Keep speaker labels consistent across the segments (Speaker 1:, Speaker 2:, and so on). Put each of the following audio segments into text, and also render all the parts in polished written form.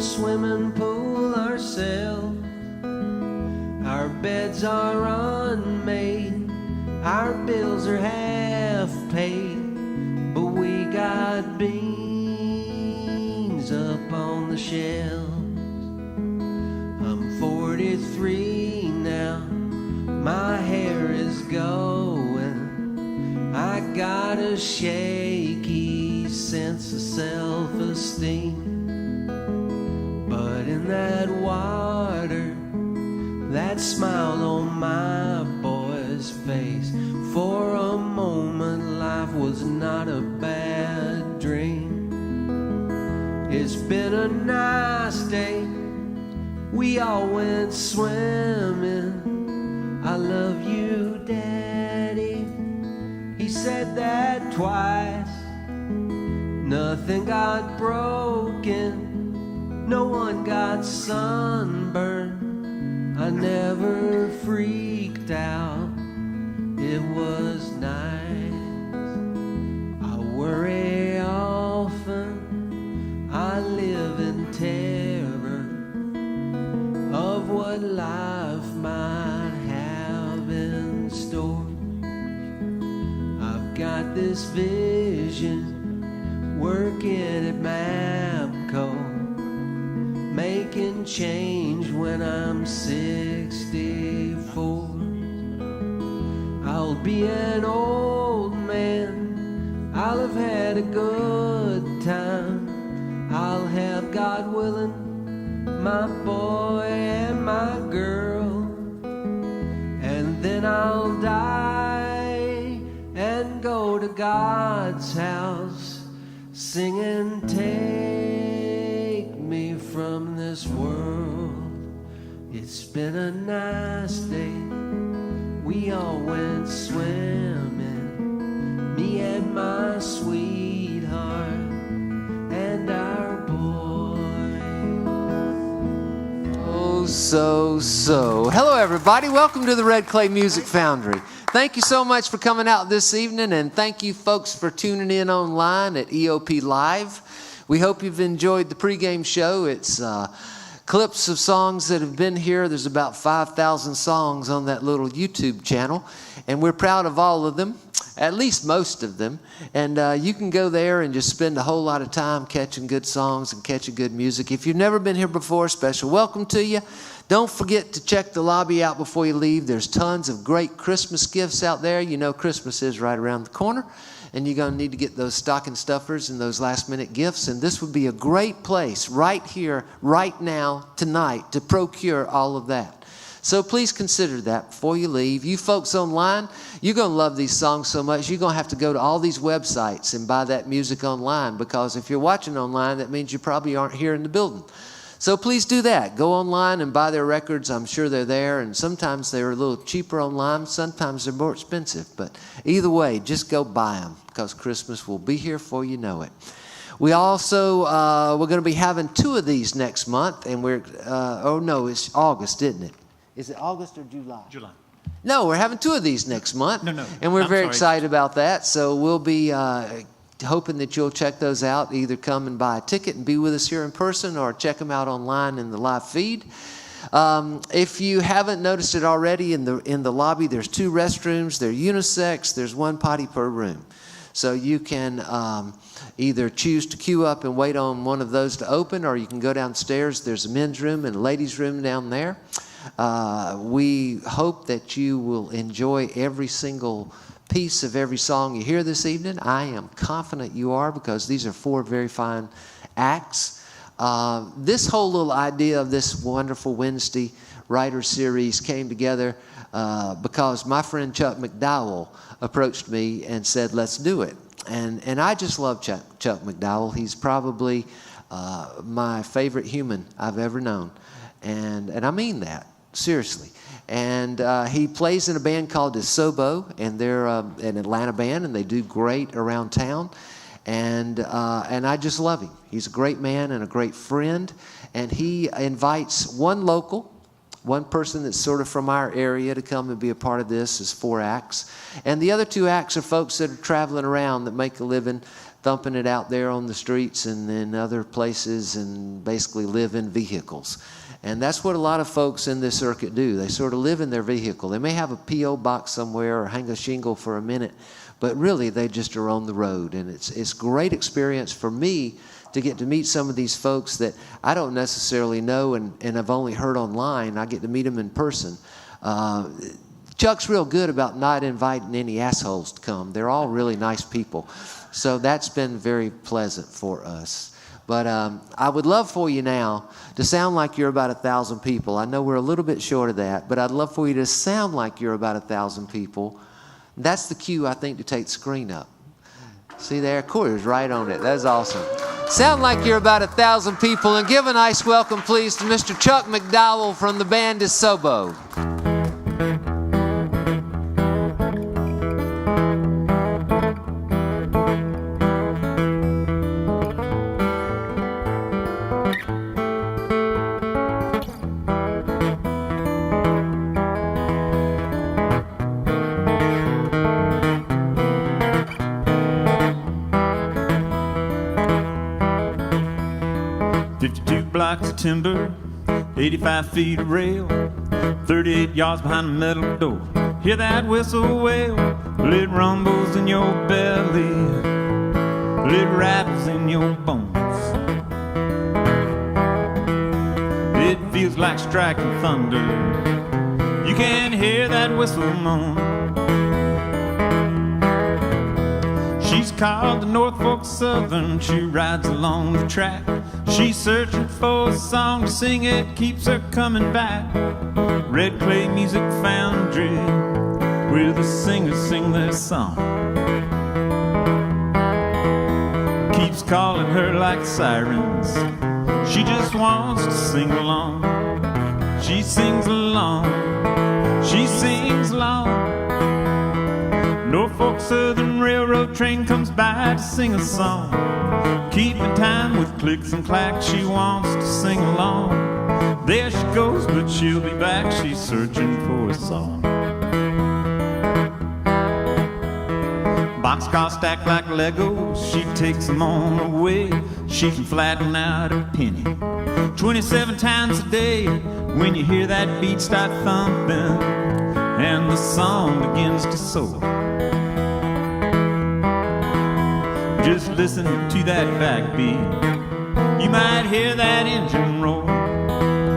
Speaker 1: swimming pool ourselves. Our beds are unmade, our bills are half paid, but we got beans up on the shelf. I'm 43 now, my hair is going. I got a shaky sense of self-esteem, but in that water, that smile on my boy's face, for a moment life was not a bad dream. It's been a nice day, we all went swimming. I love you, Daddy. He said that twice. Nothing got broken, no one got sunburned. I never freaked out, it was nice. I worry often, I live in terror of what life might have in store. I've got this vision, working at MAPCO, making change when I'm 64. I'll be an old man, I'll have had a good time. I'll have, God willing, my boy and my girl, and then I'll die and go to God's house singing, take me from this world. It's been a nice day, we all went swimming, me and my sweetheart and our boy. Oh, so. Hello, everybody. Welcome to the Red Clay Music Foundry. Thank you so much for coming out this evening, and thank you folks for tuning in online at EOP Live. We hope you've enjoyed the pregame show. It's clips of songs that have been here. There's about 5,000 songs on that little YouTube channel, and we're proud of all of them, at least most of them. And you can go there and just spend a whole lot of time catching good songs and catching good music. If you've never been here before, special welcome to you. Don't forget to check the lobby out before you leave. There's tons of great Christmas gifts out there. You know Christmas is right around the corner, and you're going to need to get those stocking stuffers and those last-minute gifts. And this would be a great place right here, right now, tonight, to procure all of that. So please consider that before you leave. You folks online, you're going to love these songs so much, you're going to have to go to all these websites and buy that music online, because if you're watching online, that means you probably aren't here in the building. So please do that. Go online and buy their records. I'm sure they're there, and sometimes they're a little cheaper online. Sometimes they're more expensive. But either way, just go buy them, because Christmas will be here before you know it. We also, we're going to be having 2 of these next month, and it's August, isn't it? Is it August or July?
Speaker 2: July.
Speaker 1: No, we're having 2 of these next month.
Speaker 2: No.
Speaker 1: And we're very excited about that. So we'll be hoping that you'll check those out. Either come and buy a ticket and be with us here in person, or check them out online in the live feed. If you haven't noticed it already, in the lobby, there's 2 restrooms. They're unisex. There's 1 potty per room. So you can either choose to queue up and wait on one of those to open, or you can go downstairs. There's a men's room and a ladies' room down there. We hope that you will enjoy every single piece of every song you hear this evening. I am confident you are, because these are 4 very fine acts. This whole little idea of this wonderful Wednesday writer series came together because my friend Chuck McDowell approached me and said, let's do it. And I just love Chuck McDowell. He's probably my favorite human I've ever known. And I mean that, seriously. And he plays in a band called ESOEBO, and they're an Atlanta band, and they do great around town. And I just love him. He's a great man and a great friend. And he invites one person that's sort of from our area to come and be a part of this. Is 4 acts. And the other 2 acts are folks that are traveling around that make a living thumping it out there on the streets and in other places and basically live in vehicles. And that's what a lot of folks in this circuit do. They sort of live in their vehicle. They may have a P.O. box somewhere or hang a shingle for a minute, but really they just are on the road. And it's great experience for me to get to meet some of these folks that I don't necessarily know and I've only heard online. I get to meet them in person. Chuck's real good about not inviting any assholes to come. They're all really nice people. So that's been very pleasant for us. But I would love for you now to sound like you're about 1,000 people. I know we're a little bit short of that, but I'd love for you to sound like you're about 1,000 people. That's the cue, I think, to take the screen up. See there? Corey's right on it. That's awesome. Sound like you're about 1,000 people, and give a nice welcome, please, to Mr. Chuck McDowell from the band ESOEBO.
Speaker 2: 52 blocks of timber, 85 feet of rail, 38 yards behind the metal door. Hear that whistle wail, well, it rumbles in your belly, well, it rattles in your bones. It feels like striking thunder, you can hear that whistle moan. She's called the Norfolk Southern, she rides along the track. She's searching for a song to sing, it keeps her coming back. Red Clay Music Foundry, where the singers sing their song. Keeps calling her like sirens, she just wants to sing along. She sings along, she sings along. Norfolk Southern Railroad train comes by to sing a song. Keeping time with clicks and clacks, she wants to sing along. There she goes, but she'll be back, she's searching for a song. Boxcars stacked like Legos, she takes them on her way. She can flatten out a penny 27 times a day. When you hear that beat start thumping and the song begins to soar, just listen to that backbeat, you might hear that engine roar.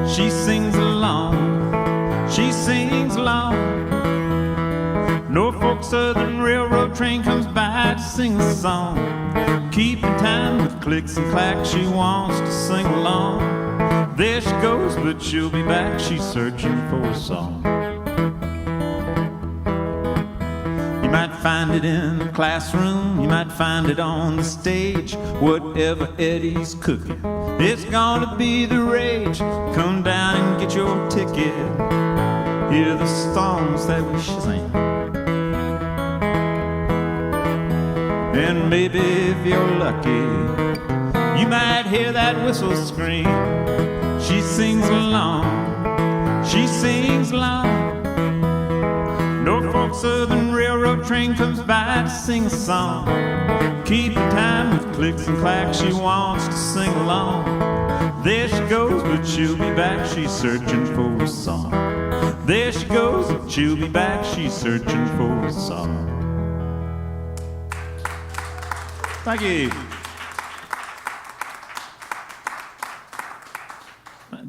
Speaker 2: She sings along, she sings along. Norfolk Southern Railroad train comes by to sing a song. Keeping time with clicks and clacks, she wants to sing along. There she goes, but she'll be back, she's searching for a song. You might find it in the classroom, you might find it on the stage. Whatever Eddie's cooking, it's gonna be the rage. Come down and get your ticket, hear the songs that we sing. And maybe if you're lucky, you might hear that whistle scream. She sings along, she sings along. Norfolk Southern Railroad train comes by to sing a song. Keeping time with clicks and clacks, she wants to sing along. There she goes, but she'll be back, she's searching for a song. There she goes, but she'll be back, she's searching for a song. Thank you.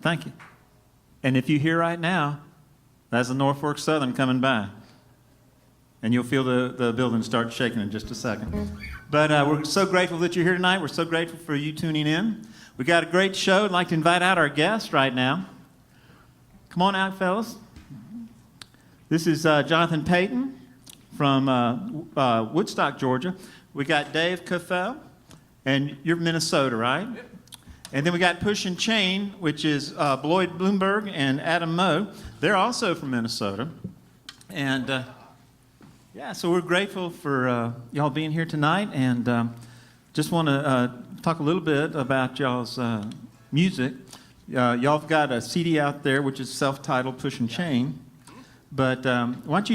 Speaker 2: Thank you. And if you hear right now, that's the Norfolk Southern coming by. And you'll feel the building start shaking in just a second. But we're so grateful that you're here tonight. We're so grateful for you tuning in. We got a great show. I'd like to invite out our guest right now. Come on out, fellas. This is Jonathan Peyton from Woodstock, Georgia. We got Dave Cofell, and you're Minnesota, right? Yep. And then we got Push and Chain, which is Bloyd Bloomberg and Adam Moe. They're also from Minnesota. And yeah, so we're grateful for y'all being here tonight, and just want to talk a little bit about y'all's music. Y'all have got a CD out there, which is self-titled Push and Chain. But why don't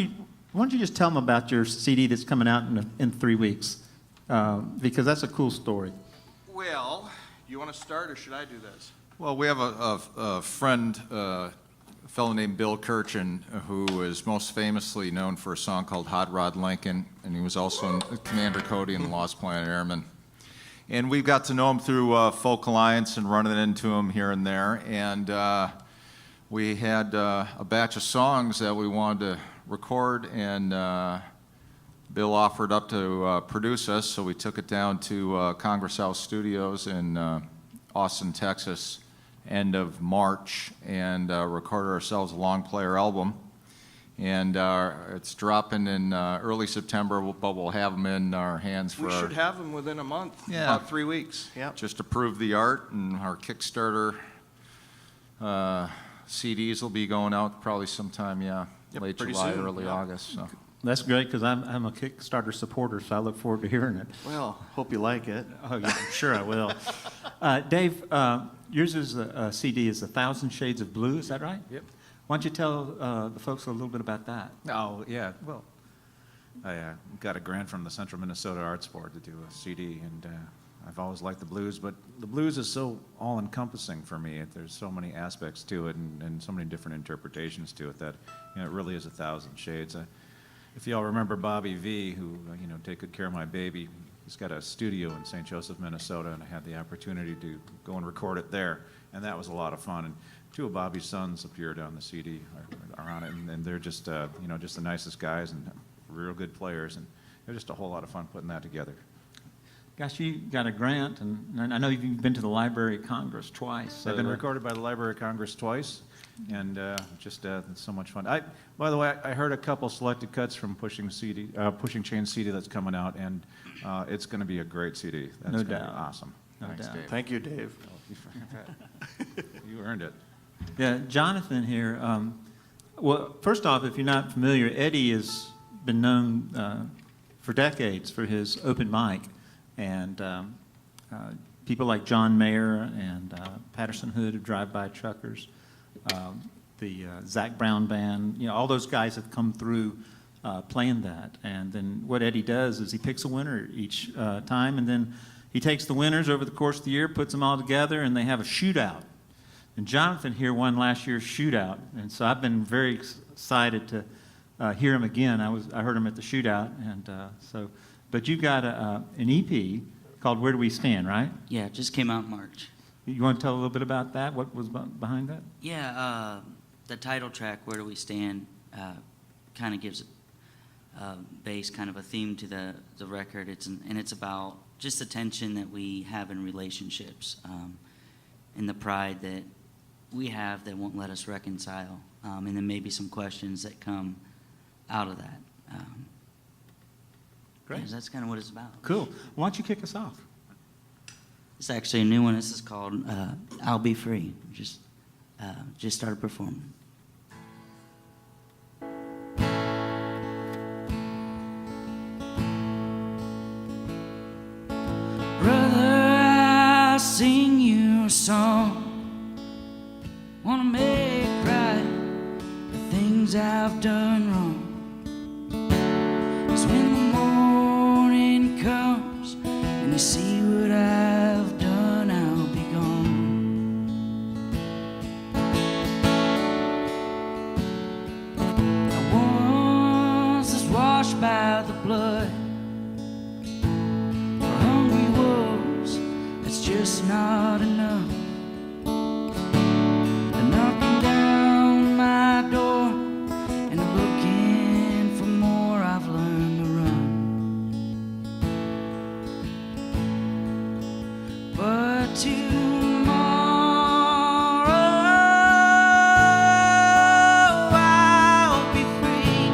Speaker 2: you just tell them about your CD that's coming out in 3 weeks? because that's a cool story.
Speaker 3: Well, you want to start, or should I do this?
Speaker 4: Well, we have a friend, a fellow named Bill Kirchen, who is most famously known for a song called Hot Rod Lincoln, and he was also Commander Cody in the Lost Planet Airmen. And we've got to know him through Folk Alliance and running into him here and there. And we had a batch of songs that we wanted to record, and Bill offered up to produce us, so we took it down to Congress House Studios in Austin, Texas, end of March, and recorded ourselves a long player album. And it's dropping in early September, but we'll have them in our hands for
Speaker 3: We should have them within a month,
Speaker 4: Yeah.
Speaker 3: about 3 weeks. Yeah.
Speaker 4: just to prove the art, and our Kickstarter CDs will be going out probably sometime, late
Speaker 3: pretty
Speaker 4: July,
Speaker 3: soon,
Speaker 4: early
Speaker 3: yeah.
Speaker 4: August. So.
Speaker 2: That's great because I'm a Kickstarter supporter, so I look forward to hearing it.
Speaker 3: Well, hope you like it.
Speaker 2: Oh, yeah, I'm sure I will. Dave, yours is a CD is 1,000 Shades of Blue, is that right?
Speaker 5: Yep.
Speaker 2: Why don't you tell the folks a little bit about that?
Speaker 5: Oh, yeah. Well, I got a grant from the Central Minnesota Arts Board to do a CD, and I've always liked the blues, but the blues is so all-encompassing for me. There's so many aspects to it and so many different interpretations to it that it really is 1,000 shades. If y'all remember Bobby V, who, Take Good Care of My Baby, he's got a studio in St. Joseph, Minnesota, and I had the opportunity to go and record it there, and that was a lot of fun. And two of Bobby's sons appeared on the CD, are on it, and they're just, just the nicest guys and real good players, and it was just a whole lot of fun putting that together.
Speaker 2: Gosh, you got a grant, and I know you've been to the Library of Congress twice. So
Speaker 5: I've been recorded by the Library of Congress twice, and it's so much fun. By the way, I heard a couple selected cuts from Pushing Chain CD that's coming out, and it's going to be a great CD. That's
Speaker 2: No
Speaker 5: gonna
Speaker 2: doubt.
Speaker 5: be awesome.
Speaker 2: No
Speaker 5: Thanks,
Speaker 2: doubt.
Speaker 5: Dave.
Speaker 3: Thank you, Dave.
Speaker 5: You earned it.
Speaker 2: Yeah, Jonathan here. Well, first off, if you're not familiar, Eddie has been known for decades for his open mic, and people like John Mayer and Patterson Hood of Drive-By Truckers, the Zach Brown Band, all those guys have come through playing that. And then what Eddie does is he picks a winner each time, and then he takes the winners over the course of the year, puts them all together, and they have a shootout. And Jonathan here won last year's shootout, and so I've been very excited to hear him again. I heard him at the shootout, and but you've got an EP called Where Do We Stand, right?
Speaker 6: Yeah, it just came out in March.
Speaker 2: You want to tell a little bit about that? What was behind that?
Speaker 6: Yeah, the title track, Where Do We Stand, kind of gives a base, kind of a theme to the record. It's about just the tension that we have in relationships and the pride that we have that won't let us reconcile, and then maybe some questions that come out of that.
Speaker 2: Great.
Speaker 6: Yeah, that's kind of what it's about.
Speaker 2: Cool. Why don't you kick us off?
Speaker 6: It's actually a new one. This is called I'll Be Free. Just started performing. Brother, I'll sing you a song. Wanna make right the things I've done wrong. 'Cause when the morning comes and you see what I've done, I'll be gone. I once was washed by the blood. For hungry wolves, that's just not enough. They're knocking down my door and they're looking for more. I've learned to run. But tomorrow I'll be free.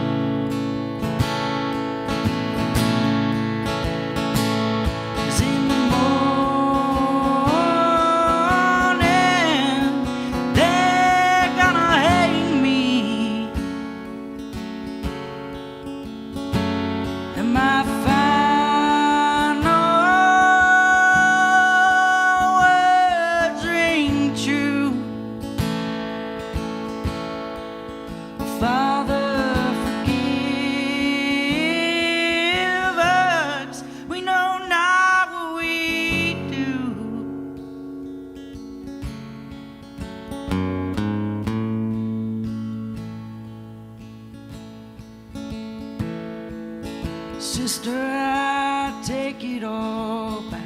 Speaker 7: Sister, I take it all back.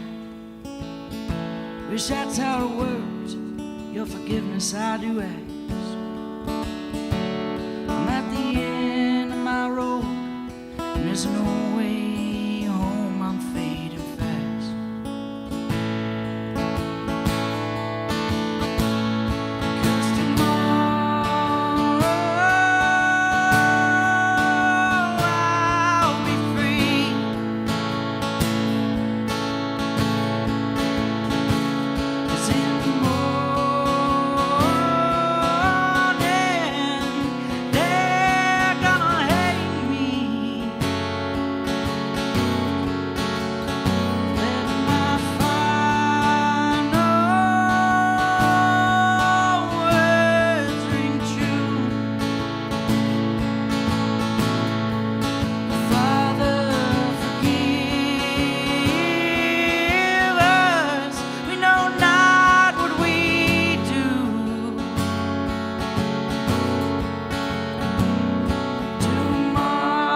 Speaker 7: Wish that's how it works. Your forgiveness I do ask. I'm at the end of my road, and there's no way home. I'm fading fast. 'Cause tomorrow I'll be free. 'Cause in the morning they're gonna hate me. Let my final words ring true. Father, forgive us. We know not what we do. Tomorrow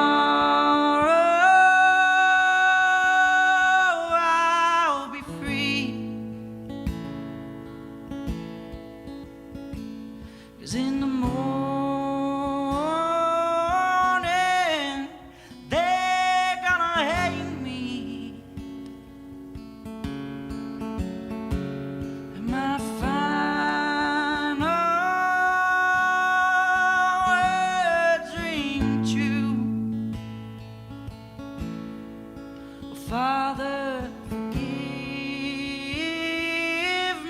Speaker 7: I'll be free. 'Cause in the morning they're gonna hate me. And my final words ring true. Father, forgive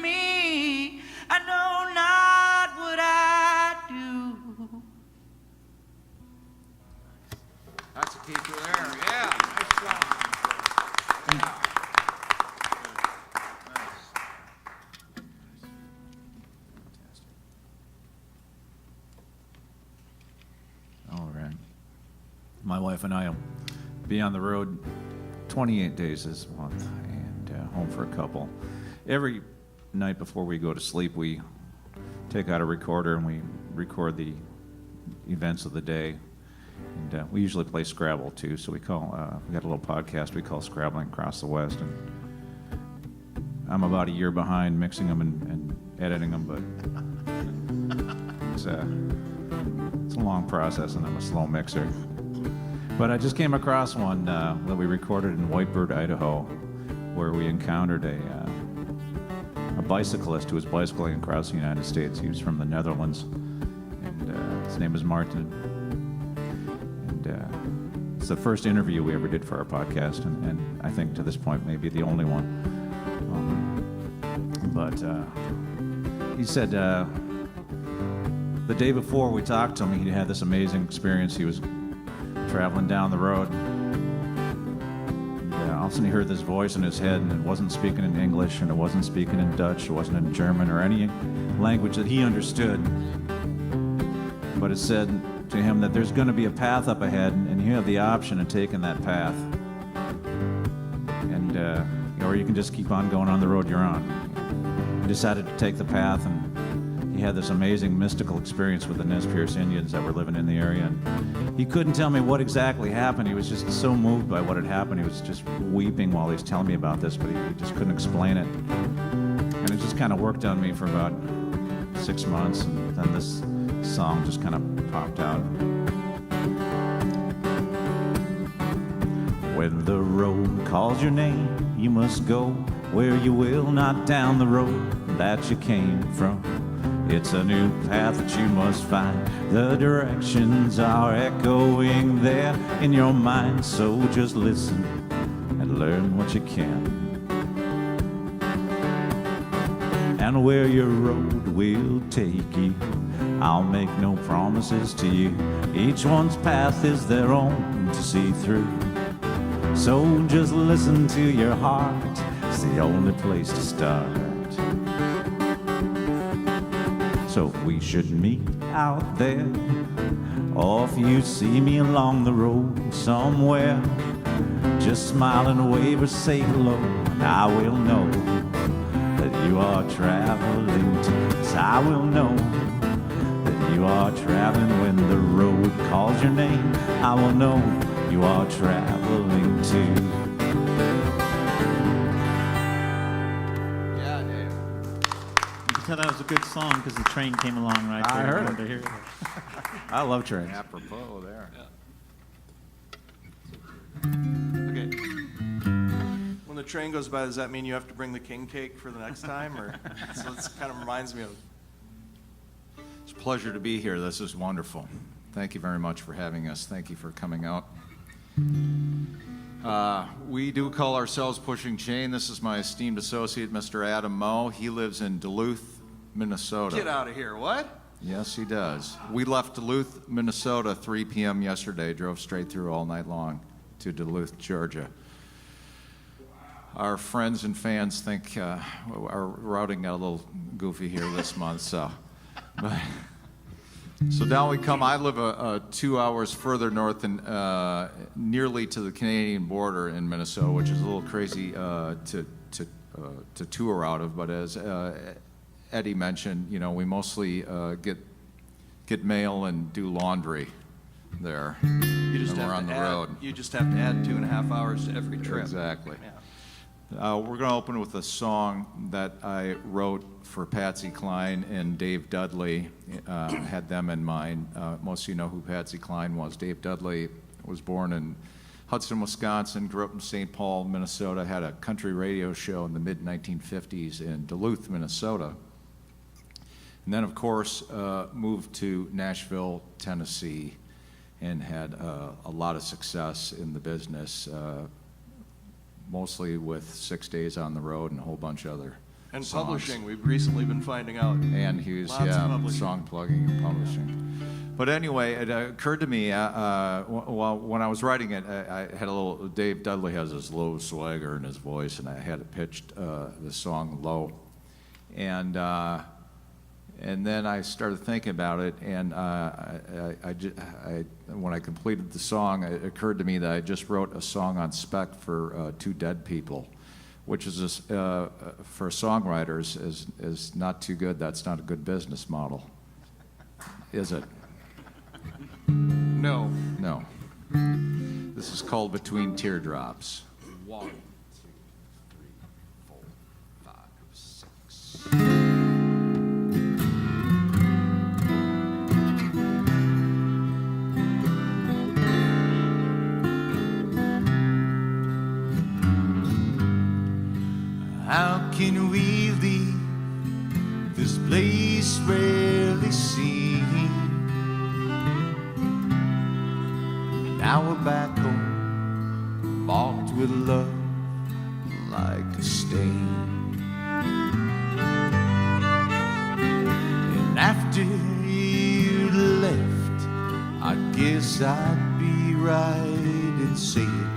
Speaker 7: me. I know not what I do.
Speaker 3: That's a keeper there. Yeah, nice song.
Speaker 5: All right. My wife and I will be on the road 28 days this month and home for a couple. Every night before we go to sleep, we take out a recorder and we record the events of the day. And we usually play Scrabble too, so we got a little podcast we call Scrabbling Across the West. And I'm about a year behind mixing them and editing them, but it's a long process, and I'm a slow mixer. But I just came across one that we recorded in Whitebird, Idaho, where we encountered a bicyclist who was bicycling across the United States. He was from the Netherlands, and his name was Martin. And it's the first interview we ever did for our podcast, and I think to this point maybe the only one. But he said the day before we talked to him, he had this amazing experience. He was traveling down the road. All of a sudden he heard this voice in his head, and it wasn't speaking in English, and it wasn't speaking in Dutch, it wasn't in German or any language that he understood. But it said to him that there's going to be a path up ahead, and you have the option of taking that path. And or you can just keep on going on the road you're on. He decided to take the path, and he had this amazing mystical experience with the Nez Perce Indians that were living in the area. And he couldn't tell me what exactly happened. He was just so moved by what had happened. He was just weeping while he was telling me about this, but he just couldn't explain it. And it just kind of worked on me for about 6 months, and then this song just kind of popped out. When the road calls your name, you must go where you will, not down the road that you came from. It's a new path that you must find. The directions are echoing there in your mind, so just listen and learn what you can. And where your road will take you, I'll make no promises to you. Each one's path is their own to see through. So just listen to your heart, it's the only place to start. So if we should meet out there, or if you see me along the road somewhere, just smile and wave or say hello, and I will know that you are traveling too. Yes, I will know that you are traveling. When the road calls your name, I will know you are traveling to.
Speaker 3: Yeah, Dave.
Speaker 2: You can tell that was a good song because the train came along right there.
Speaker 5: I heard
Speaker 2: wanted
Speaker 5: it.
Speaker 2: to hear it.
Speaker 5: I love trains.
Speaker 4: Apropos there.
Speaker 3: Okay. When the train goes by, does that mean you have to bring the king cake for the next time? Or so it kind of reminds me of.
Speaker 4: It's a pleasure to be here. This is wonderful. Thank you very much for having us. Thank you for coming out. We do call ourselves Pushing Chain. This is my esteemed associate, Mr. Adam Moe. He lives in Duluth, Minnesota.
Speaker 3: Get out of here. What?
Speaker 4: Yes, he does. We left Duluth, Minnesota, 3 p.m. yesterday, drove straight through all night long to Duluth, Georgia. Our friends and fans think our routing got a little goofy here this month, so down we come. I live 2 hours further north and nearly to the Canadian border in Minnesota, which is a little crazy to tour out of. But as Eddie mentioned, you know, we mostly get mail and do laundry there.
Speaker 3: You just
Speaker 4: when
Speaker 3: have
Speaker 4: we're
Speaker 3: to
Speaker 4: on the
Speaker 3: add,
Speaker 4: road.
Speaker 3: You just have to add 2.5 hours to every trip.
Speaker 4: Exactly.
Speaker 3: Yeah.
Speaker 4: We're going to open with a song that I wrote for Patsy Cline and Dave Dudley. Had them in mind. Most of you know who Patsy Cline was. Dave Dudley was born in Hudson, Wisconsin, grew up in St. Paul, Minnesota, had a country radio show in the mid-1950s in Duluth, Minnesota. And then, of course, moved to Nashville, Tennessee, and had a lot of success in the business, mostly with 6 days on the road and a whole bunch of other
Speaker 3: And
Speaker 4: songs.
Speaker 3: Publishing, we've recently been finding out.
Speaker 4: And he was,
Speaker 3: Lots of publishing.
Speaker 4: song plugging and publishing. But anyway, it occurred to me, when I was writing it, I had a little, Dave Dudley has this low swagger in his voice, and I had it pitched, the song low. And then I started thinking about it, and when I completed the song, it occurred to me that I just wrote a song on spec for Two Dead People, which is for songwriters is not too good. That's not a good business model, is it?
Speaker 3: No.
Speaker 4: No. This is called Between Teardrops. 1, 2, 3, 4, 5, 6.
Speaker 8: How can we leave this place rarely seen? Now we're back home, marked with love like a stain. And after you left, I guess I'd be right in saying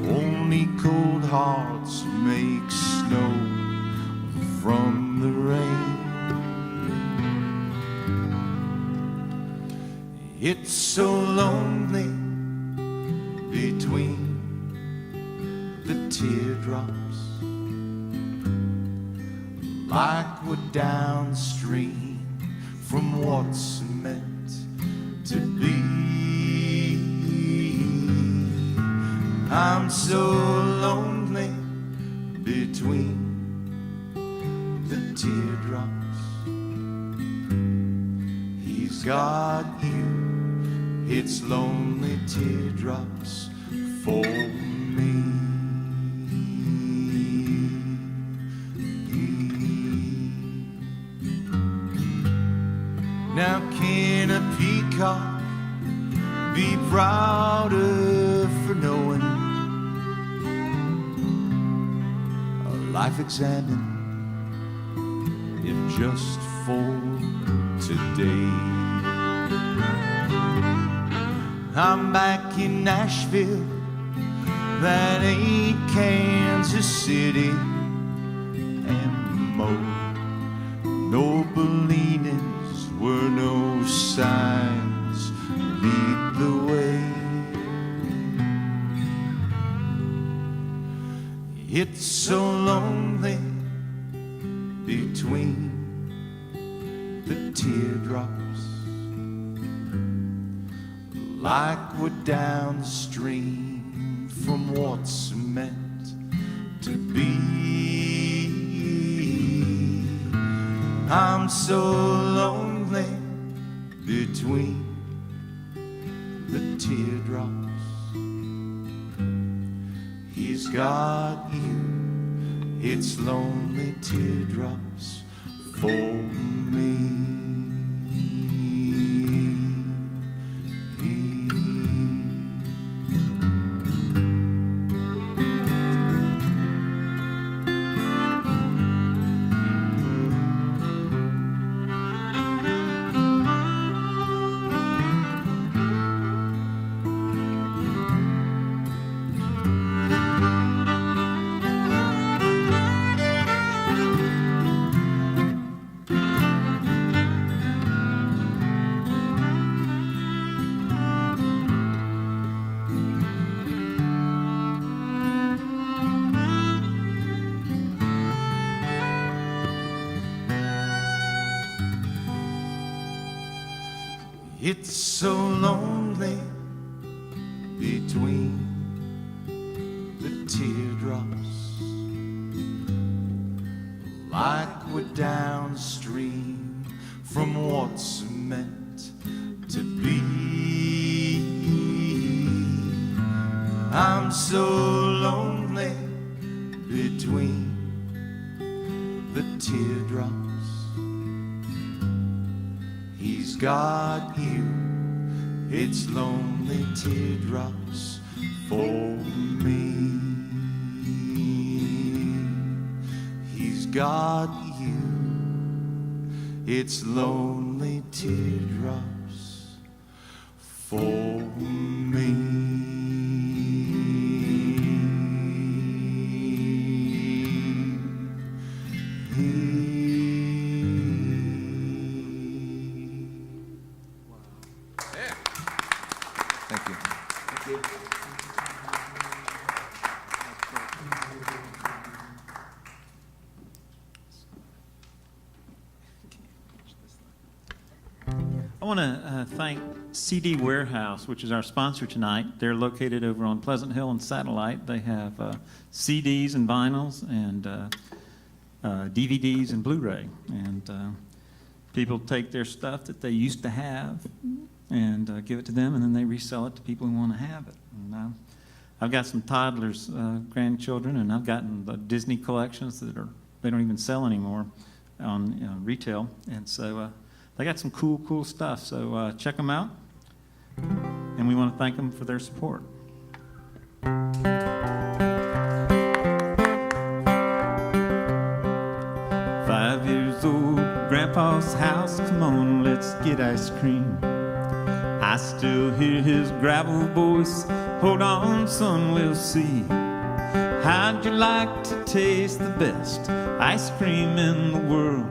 Speaker 8: only cold hearts make snow from the rain. It's so lonely between the teardrops, like we're downstream from what's meant to be. I'm so lonely between the teardrops. He's got you, it's lonely teardrops for me. Now can a peacock be prouder for knowing a life examined if just for today? I'm back in Nashville, that ain't Kansas City, and no Bellinis were no signs lead the way. It's so lonely between the teardrops, like we're downstream from what's meant to be. I'm so lonely between the teardrops. He's got you, it's lonely teardrops for me. It's so lonely between the teardrops, like we're downstream from what's meant to be. I'm so lonely between the teardrops. He's got you, it's lonely teardrops for me. He's got you, it's lonely teardrops for me.
Speaker 2: I want to thank CD Warehouse, which is our sponsor tonight. They're located over on Pleasant Hill and Satellite. They have CDs and vinyls and DVDs and Blu-ray. And people take their stuff that they used to have and give it to them, and then they resell it to people who want to have it. And, I've got some toddlers, grandchildren, and I've gotten the Disney collections that they don't even sell anymore on retail. And so they got some cool stuff, so check them out, and we want to thank them for their support. 5 years old, Grandpa's house, come on, let's get ice cream. I still hear his gravel voice, hold on, son, we'll see. How'd you like to taste the best ice cream in the world?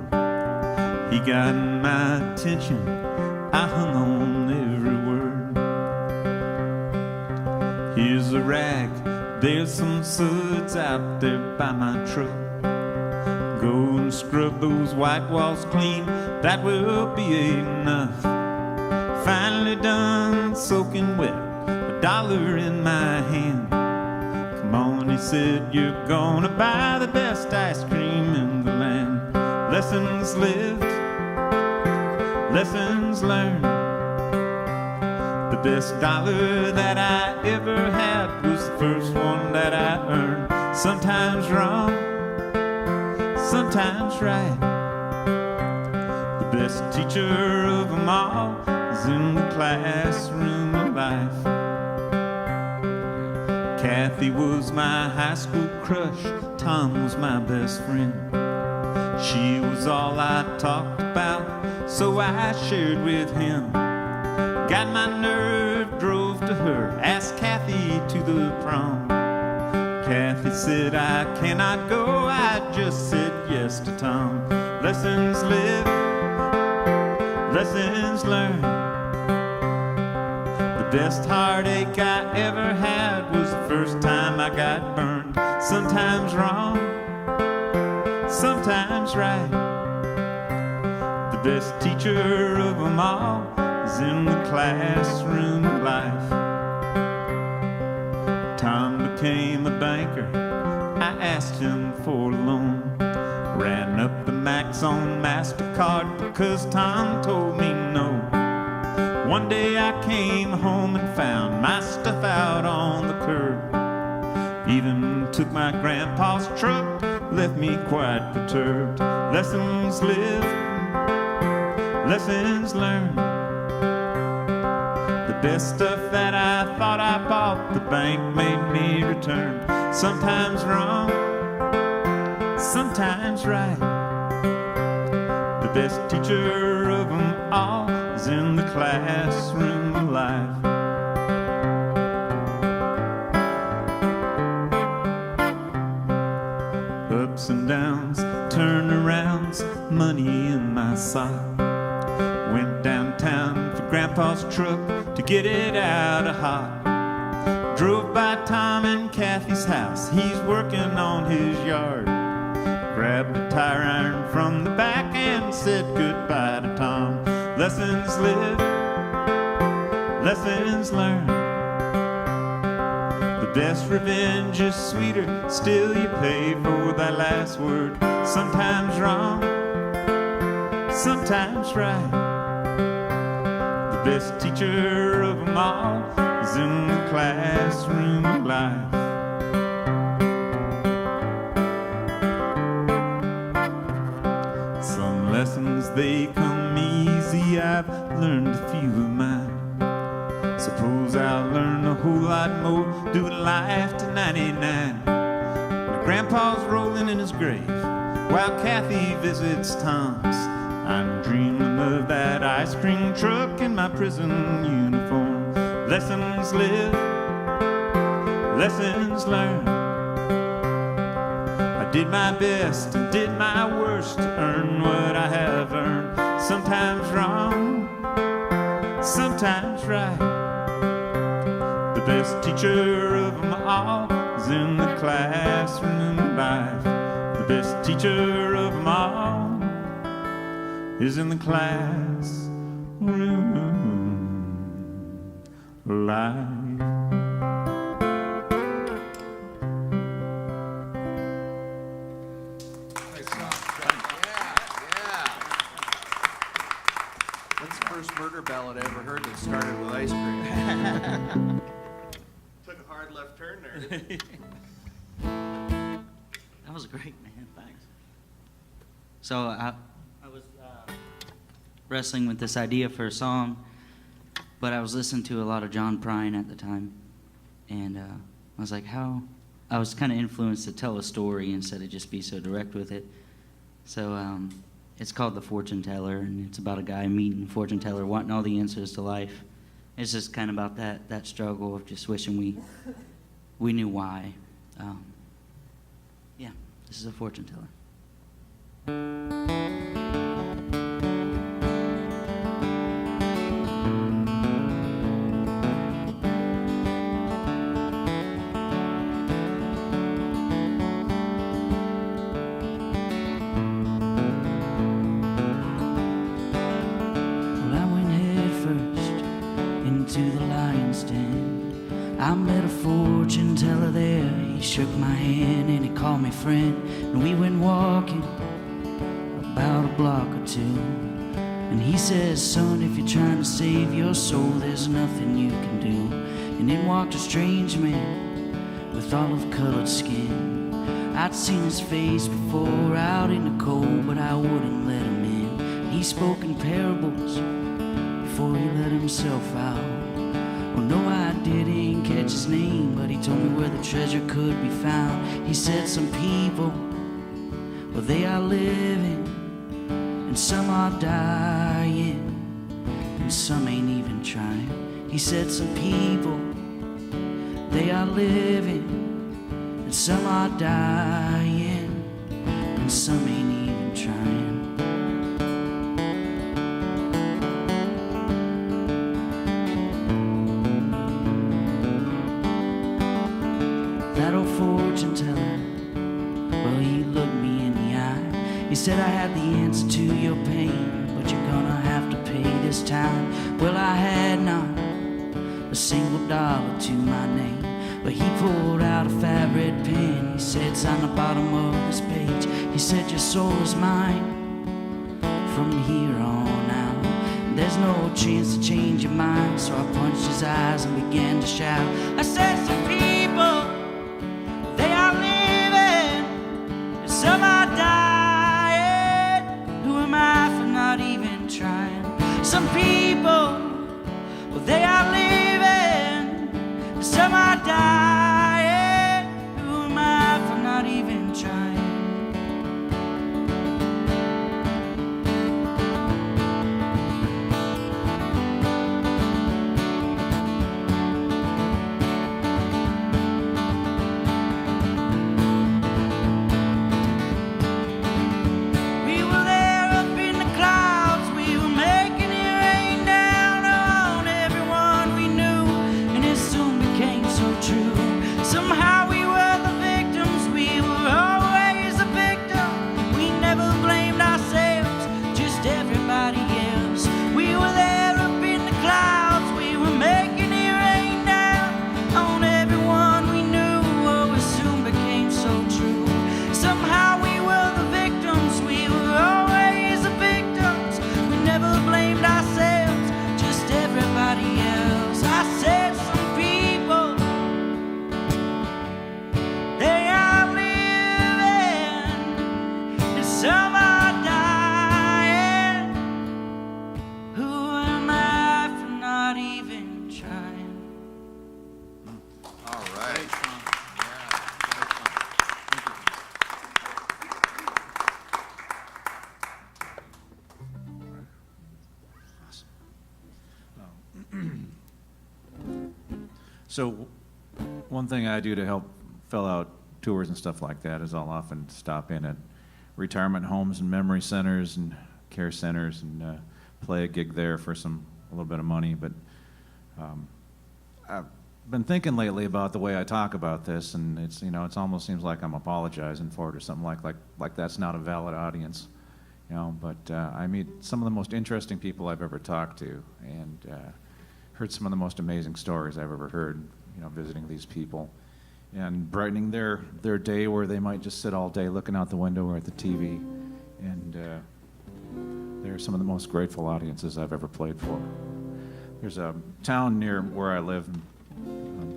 Speaker 2: He got my attention, I hung on every word. Here's a rag, there's some suds out there by my truck. Go and scrub those white walls clean, that will be enough. Finally done soaking wet, $1 in my hand. Come on, he said, you're gonna buy the best ice cream in the land. Lessons lived, lessons learned. The best $1 that I ever had was the first one that I earned. Sometimes wrong, sometimes right. The best teacher of them all is in the classroom of life. Kathy was my high school crush, Tom was my best friend. She was all I talked about, so I shared with him. Got my nerve, drove to her, asked Kathy to the prom. Kathy said I cannot go, I just said yes to Tom. Lessons lived, lessons learned. The best heartache I ever had was the first time I got burned. Sometimes wrong, sometimes right. The best teacher of them all is in the classroom of life. Tom became a banker. I asked him for a loan. Ran up the max on MasterCard because Tom told me no. One day I came home and found my stuff out on the curb. Even took my grandpa's truck, left me quite perturbed. Lessons lived, lessons learned. The best stuff that I thought I bought, the bank made me return. Sometimes wrong, sometimes right. The best teacher of them all is in the classroom of life. Ups and downs, turnarounds, money in my sock. Went downtown for Grandpa's truck to get it out of hot. Drove by Tom and Kathy's house, he's working on his yard. Grabbed a tire iron from the back and said goodbye to Tom. Lessons lived, lessons learned. The best revenge is sweeter, still you pay for that last word. Sometimes wrong, sometimes right. The best teacher of them all is in the classroom of life. Some lessons, they come easy, I've learned a few of mine. Suppose I'll learn a whole lot more, doing life to 99. My grandpa's rolling in his grave, while Kathy visits Tom's. I'm dreaming of that ice cream truck in my prison uniform. Lessons lived, lessons learned. I did my best and did my worst to earn what I have earned. Sometimes wrong, sometimes right. The best teacher of them all is in the classroom of life. The best teacher of them all is in the classroom of life.
Speaker 3: That's the first murder ballad I ever heard that started with ice cream. Took a hard left turn there.
Speaker 6: That was great, man. Thanks. So I was wrestling with this idea for a song, but I was listening to a lot of John Prine at the time, and I was like, I was kind of influenced to tell a story instead of just be so direct with it. So it's called The Fortune Teller, and it's about a guy meeting a fortune teller, wanting all the answers to life. It's just kind of about that struggle of just wishing we knew why. Yeah, this is a fortune teller. I met a fortune teller there. He shook my hand and he called me friend, and we went walking about a block or two. And he says, son, if you're trying to save your soul, there's nothing you can do. And in walked a strange man with olive-colored skin. I'd seen his face before out in the cold, but I wouldn't let him in. He spoke in parables before he let himself out. Well, no, I didn't catch his name, but he told me where the treasure could be found. He said some people, well, they are living, and some are dying, and some ain't even trying. He said some people, they are living, and some are dying, and some ain't even trying. Fortune teller, well, he looked me in the eye. He said, I had the answer to your pain, but you're gonna have to pay this time.
Speaker 7: Well, I had not a single dollar to my name, but he pulled out a fat red pen. He said, it's on the bottom of this page. He said, your soul is mine from here on out. There's no chance to change your mind. So I punched his eyes and began to shout. I said, some people, they are living, and some are dying. Who am I for not even trying? Some people, well, they are living, and some are dying. Who am I for not even trying?
Speaker 5: So one thing I do to help fill out tours and stuff like that is I'll often stop in at retirement homes and memory centers and care centers and play a gig there for a little bit of money. But I've been thinking lately about the way I talk about this, and it's it almost seems like I'm apologizing for it or something like that's not a valid audience, But I meet some of the most interesting people I've ever talked to, and heard some of the most amazing stories I've ever heard, visiting these people and brightening their day where they might just sit all day looking out the window or at the TV. And they're some of the most grateful audiences I've ever played for. There's a town near where I live,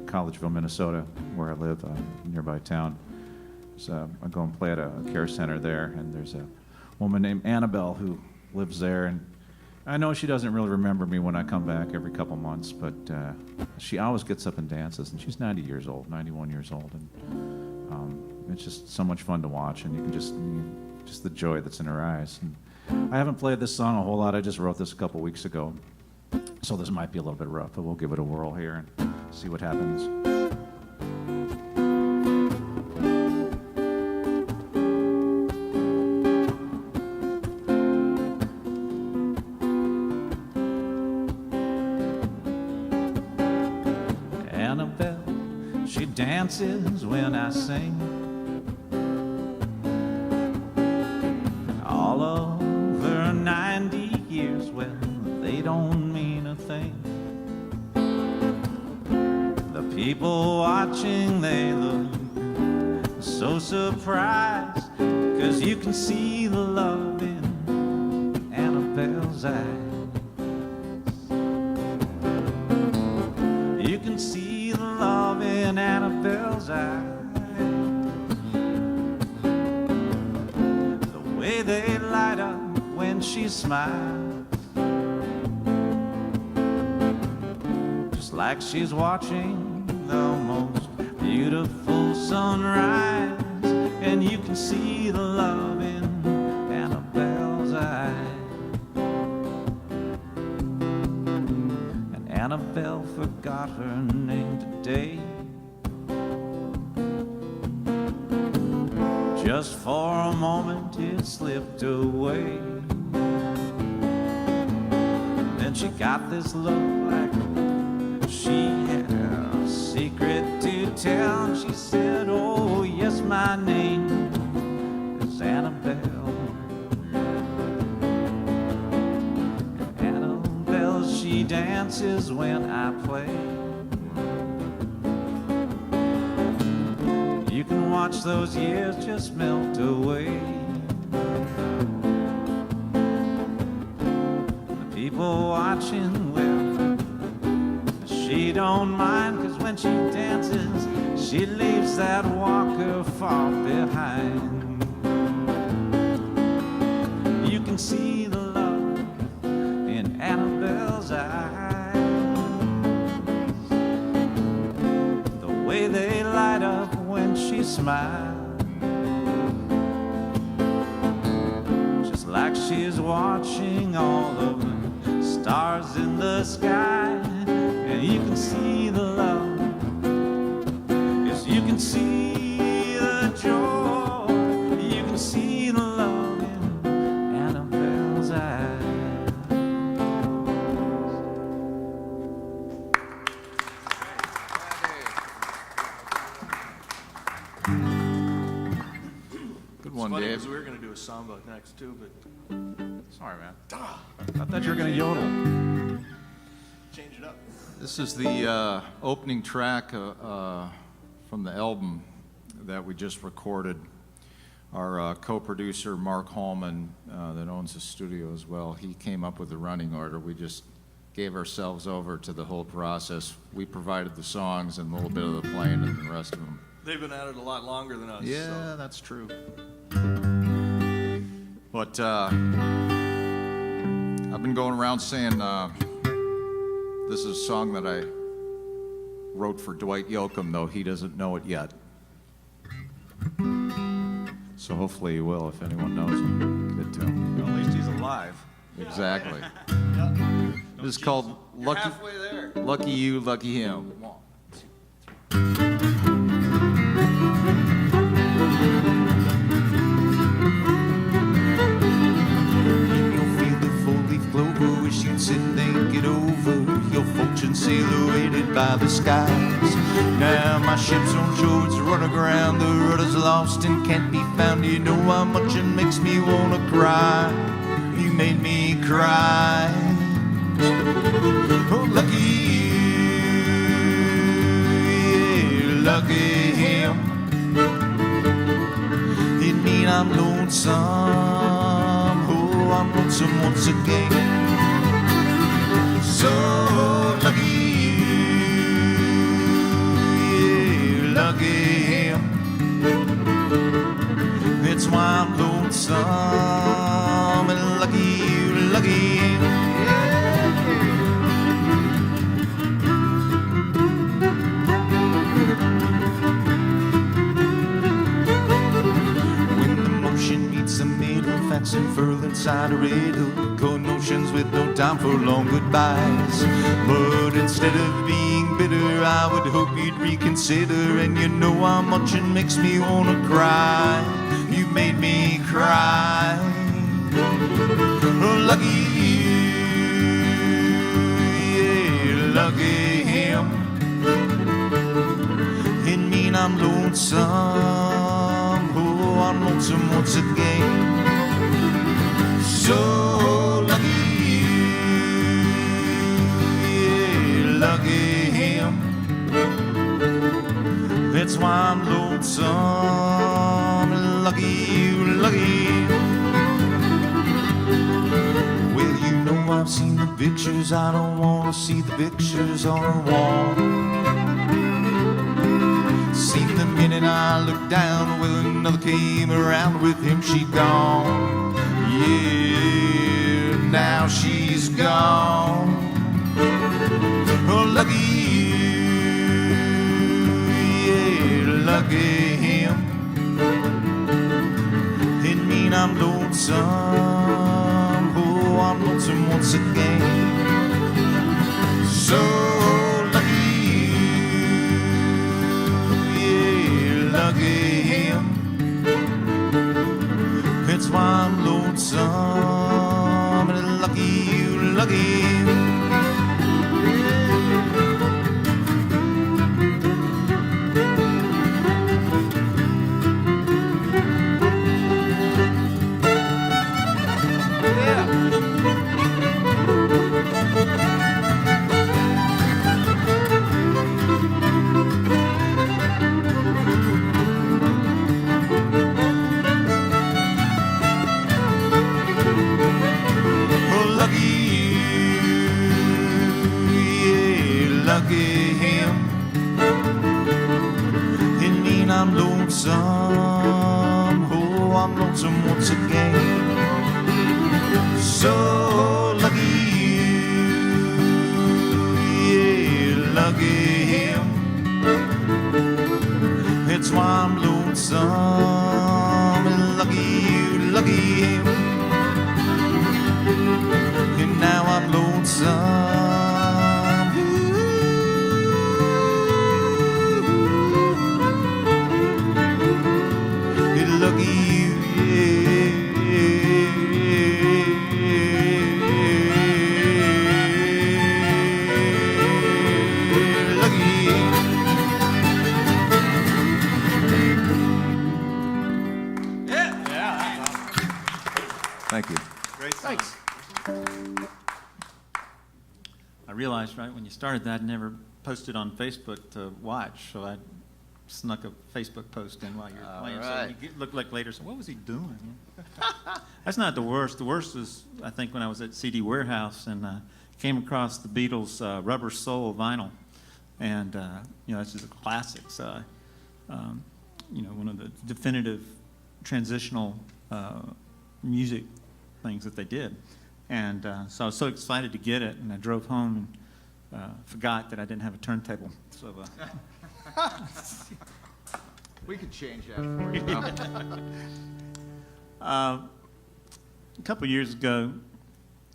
Speaker 5: Collegeville, Minnesota, where I live, a nearby town. I go and play at a care center there, and there's a woman named Aberle who lives there, and I know she doesn't really remember me when I come back every couple months, but she always gets up and dances, and she's 91 years old, and it's just so much fun to watch, and you can just the joy that's in her eyes. And I haven't played this song a whole lot. I just wrote this a couple weeks ago, so this might be a little bit rough, but we'll give it a whirl here and see what happens. Dances when I sing, all over 90 years, well, they don't mean a thing. The people watching, they look so surprised, 'cause you can see the love in Aberle's eyes. You can see the love in Aberle's eyes. The way they light up when she smiles, just like she's watching the most beautiful sunrise. And you can see the love in Aberle's eyes. And Aberle forgot her name today, just for a moment it slipped away. Then she got this look like she had a secret to tell, and she said, oh yes, my name is Aberle. And Aberle, she she dances when I play. You can watch those years just melt away. The people watching will, she don't mind, 'cause when she dances, she leaves that walker far behind. You can see the love in Annabelle's eyes, the way they light up when she smiles, just like she's watching all of the stars in the sky. And you can see the love, yes, you can see the joy, you can see the love in Annabelle's eyes.
Speaker 4: Good one,
Speaker 3: Funny,
Speaker 4: Dave.
Speaker 3: 'cause we were going to do a samba next too, but
Speaker 5: Sorry, man. I thought you were going to yodel.
Speaker 3: change it up.
Speaker 4: This is the opening track from the album that we just recorded. Our co-producer, Mark Holman, that owns the studio as well, he came up with the running order. We just gave ourselves over to the whole process. We provided the songs and a little bit of the playing and the rest of them.
Speaker 3: They've been at it a lot longer than us.
Speaker 4: Yeah,
Speaker 3: so.
Speaker 4: that's true. But I've been going around saying this is a song that I wrote for Dwight Yoakam, though he doesn't know it yet. So hopefully he will, if anyone knows him. Good to him.
Speaker 5: Well, at least he's alive.
Speaker 4: Exactly. This is called Lucky,
Speaker 3: Halfway there.
Speaker 4: Lucky You, Lucky Him.
Speaker 8: Wish you'd sit and think it over. Your fortune silhouetted by the skies. Now my ship's on shore, it's run aground. The rudder's lost and can't be found. You know how much it makes me wanna cry. You made me cry. Oh, lucky you, yeah, lucky him. It mean I'm lonesome. Oh, I'm lonesome once again. So lucky you, yeah, lucky him. That's why I'm lonesome and lucky you, lucky him. When the motion meets the middle, fats and furl inside a riddle. Notions with no time for long goodbyes. But instead of being bitter, I would hope you'd reconsider. And you know how much it makes me wanna cry. You made me cry. Oh, lucky you, yeah, lucky him. It mean I'm lonesome. Oh, I'm lonesome once again. So lucky him. That's why I'm lonesome. Lucky you, lucky him. Well, you know I've seen the pictures. I don't want to see the pictures on the wall. See the minute I looked down, well, another came around. With him she gone. Yeah, now she's gone. Oh, lucky you, yeah, lucky him. It mean I'm lonesome. Oh, I'm lonesome once again. So lucky you, yeah, lucky him. That's why I'm lonesome and lucky you, lucky him. lucky him. It mean I'm lonesome, oh, I'm lonesome once again. So lucky you, yeah, lucky him. That's why I'm lonesome, and lucky you, lucky him. And now I'm lonesome. Lucky you, yeah. Lucky you.
Speaker 4: Thank you.
Speaker 3: Great song.
Speaker 1: Thanks.
Speaker 2: I realized right when you started that I never posted on Facebook to watch, so I snuck a Facebook post in while you're playing.
Speaker 1: right.
Speaker 2: So you look like later, so what was he doing? That's not the worst. The worst was, I think, when I was at CD Warehouse and came across the Beatles' Rubber Soul vinyl. And, this is a classic. So, one of the definitive transitional music things that they did. And so I was so excited to get it, and I drove home and forgot that I didn't have a turntable. So
Speaker 4: We could change that for you.
Speaker 2: a couple years ago,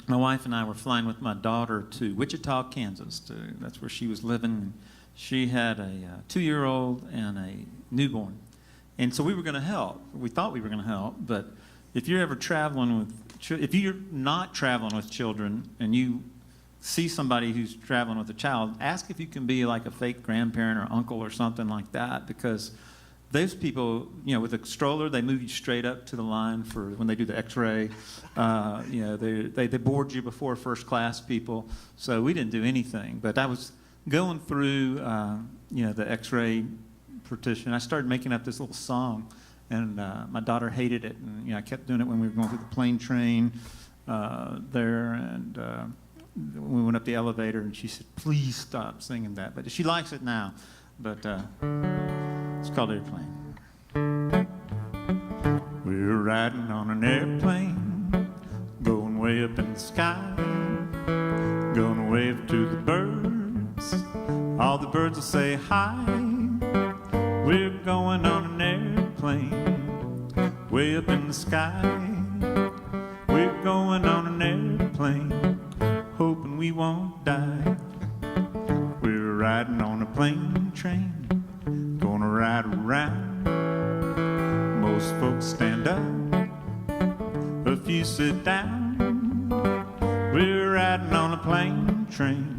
Speaker 2: my wife and I were flying with my daughter to Wichita, Kansas. That's where she was living. She had a 2-year-old and a newborn. And so we were going to help. We thought we were going to help, but if you're ever traveling with, if you're not traveling with children and you see somebody who's traveling with a child, ask if you can be like a fake grandparent or uncle or something like that, because those people, with a stroller, they move you straight up to the line for when they do the X-ray. They board you before first class people. So we didn't do anything. But I was going through, the X-ray partition. I started making up this little song, and my daughter hated it. And I kept doing it when we were going through the plane train there, and we went up the elevator, and she said, "Please stop singing that." But she likes it now. But it's called Airplane. We're riding on an airplane, going way up in the sky, gonna wave to the birds. All the birds will say hi. We're going on an airplane, way up in the sky. We're going on an airplane, hoping we won't die. We're riding on a plane train, gonna ride around. Most folks stand up, a few sit down. We're riding on a plane train,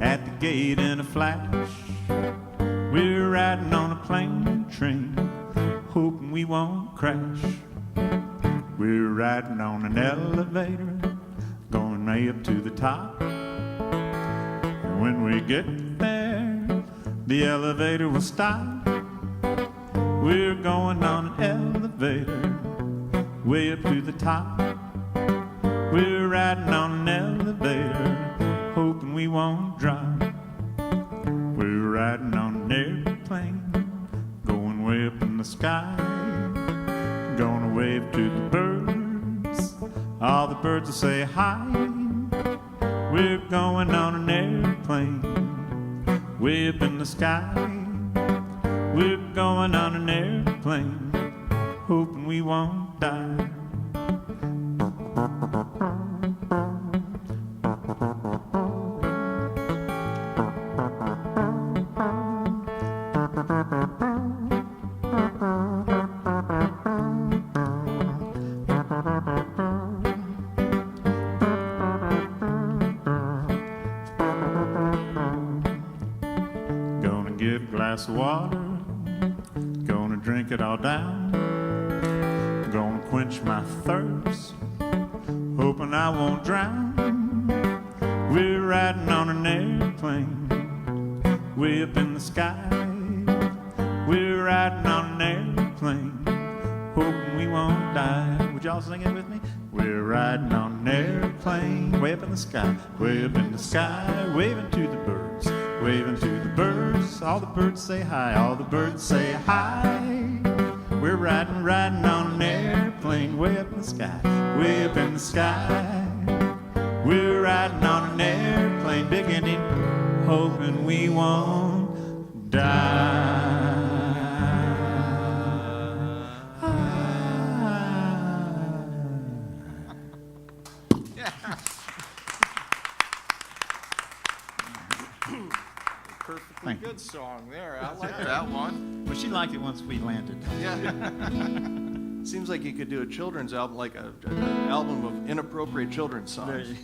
Speaker 2: at the gate in a flash. We're riding on a plane train, hoping we won't crash. We're riding on an elevator, going way up to the top. And when we get there, the elevator will stop. We're going on an elevator, way up to the top. We're riding on an elevator, hoping we won't drop. We're riding on an airplane, going way up in the sky. Gonna wave to the birds, all the birds will say hi. We're going on an airplane, way up in the sky. We're going on an airplane, hoping we won't die. Glass of water, gonna drink it all down, gonna quench my thirst, hoping I won't drown. We're riding on an airplane, way up in the sky. We're riding on an airplane, hoping we won't die. Would y'all sing it with me? We're riding on an airplane, way up in the sky, way up in the sky, waving to the birds. waving to the birds. All the birds say hi, all the birds say hi. We're riding on an airplane way up in the sky, way up in the sky. We're riding on an airplane, beginning, hoping we won't die.
Speaker 4: Perfectly good song there. I like that one.
Speaker 2: Well, she liked it once we landed.
Speaker 3: Yeah. Seems like you could do a children's album, like an album of inappropriate children's songs.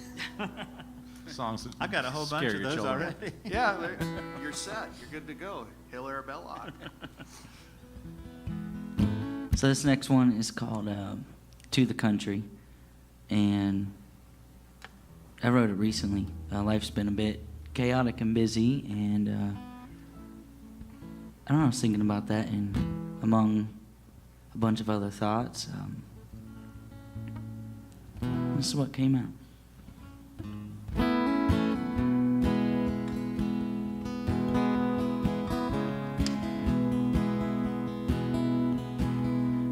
Speaker 4: Songs that
Speaker 2: I got a whole bunch
Speaker 4: scare
Speaker 2: of
Speaker 4: your
Speaker 2: those
Speaker 4: children.
Speaker 2: already.
Speaker 3: Yeah, you're set. You're good to go. Hail Arabella.
Speaker 6: So this next one is called To the Country, and I wrote it recently. Life's been a bit chaotic and busy, and I don't know, I was thinking about that, and among a bunch of other thoughts, this is what came out.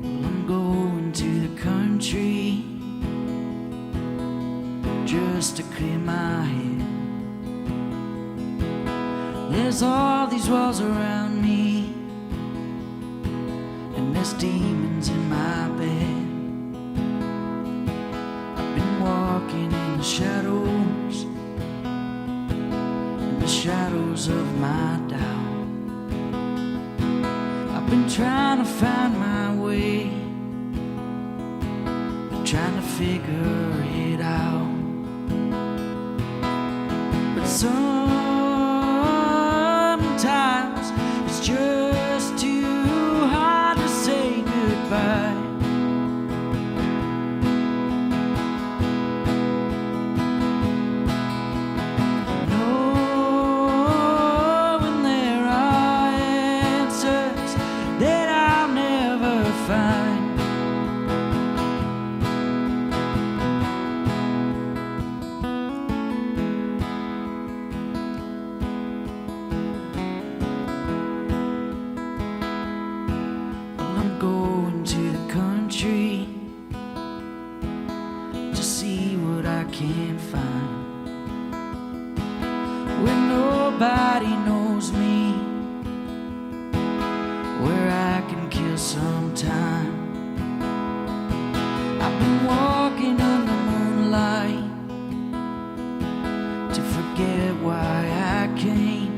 Speaker 6: Well, I'm going to the country just to clear my head. There's all these walls around me, and there's demons in my bed. I've been walking in the shadows of my doubt. I've been trying to find my way, been trying to figure it out. But sometimes it's just too hard to say goodbye. Knowing there are answers that I'll never find. Going to the country to see what I can find, where nobody knows me, where I can kill some time. I've been walking under moonlight to forget why I came.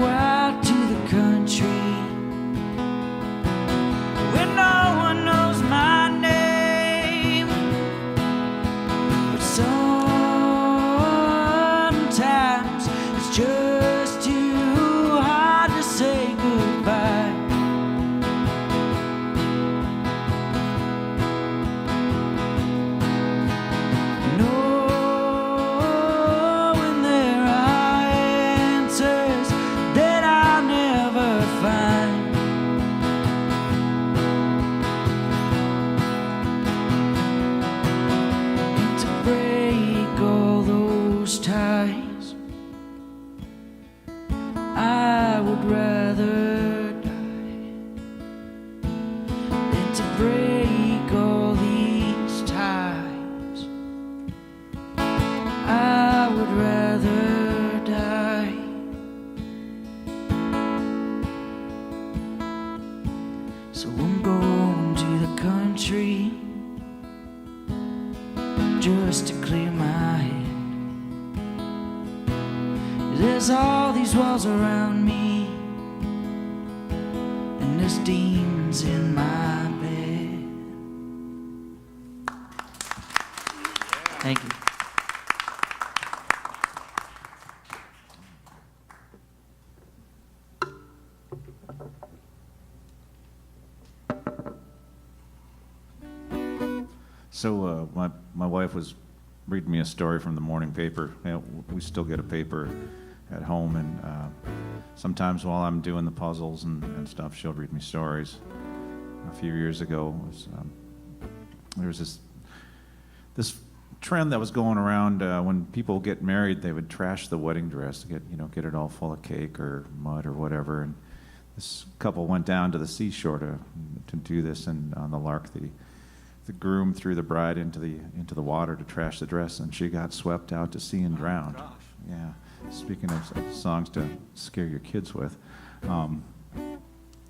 Speaker 6: Out to the country where no one knows my name. But sometimes it's just too hard to say goodbye. Knowing there are answers that I'll never find. And to break all those ties, I would rather die than to break all these ties. I would rather die. So I'm going to the country just to clear my head. There's all these walls around me, and there's demons in my bed. Thank you.
Speaker 5: So my wife was reading me a story from the morning paper. You know, we still get a paper at home, and sometimes while I'm doing the puzzles and stuff, she'll read me stories. A few years ago, there was this trend that was going around when people get married, they would trash the wedding dress to get it all full of cake or mud or whatever. And this couple went down to the seashore to do this, and on the Lark, the groom threw the bride into the water to trash the dress, and she got swept out to sea and drowned.
Speaker 3: Gosh.
Speaker 5: Yeah. Speaking of songs to scare your kids with, and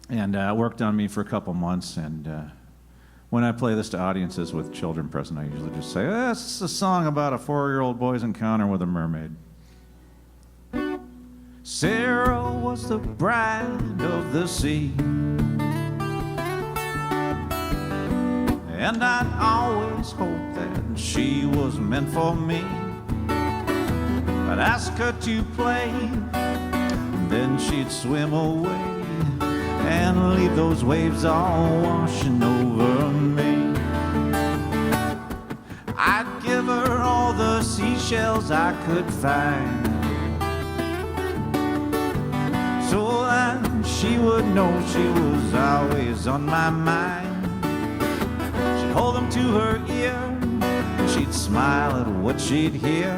Speaker 5: it worked on me for a couple months. And when I play this to audiences with children present, I usually just say, "This is a song about a 4-year-old boy's encounter with a mermaid." Sarah was the bride of the sea, and I'd always hoped that she was meant for me. I'd ask her to play, then she'd swim away and leave those waves all washing over me. I'd give her all the seashells I could find, so that she would know she was always on my mind. She'd hold them to her ear, and she'd smile at what she'd hear,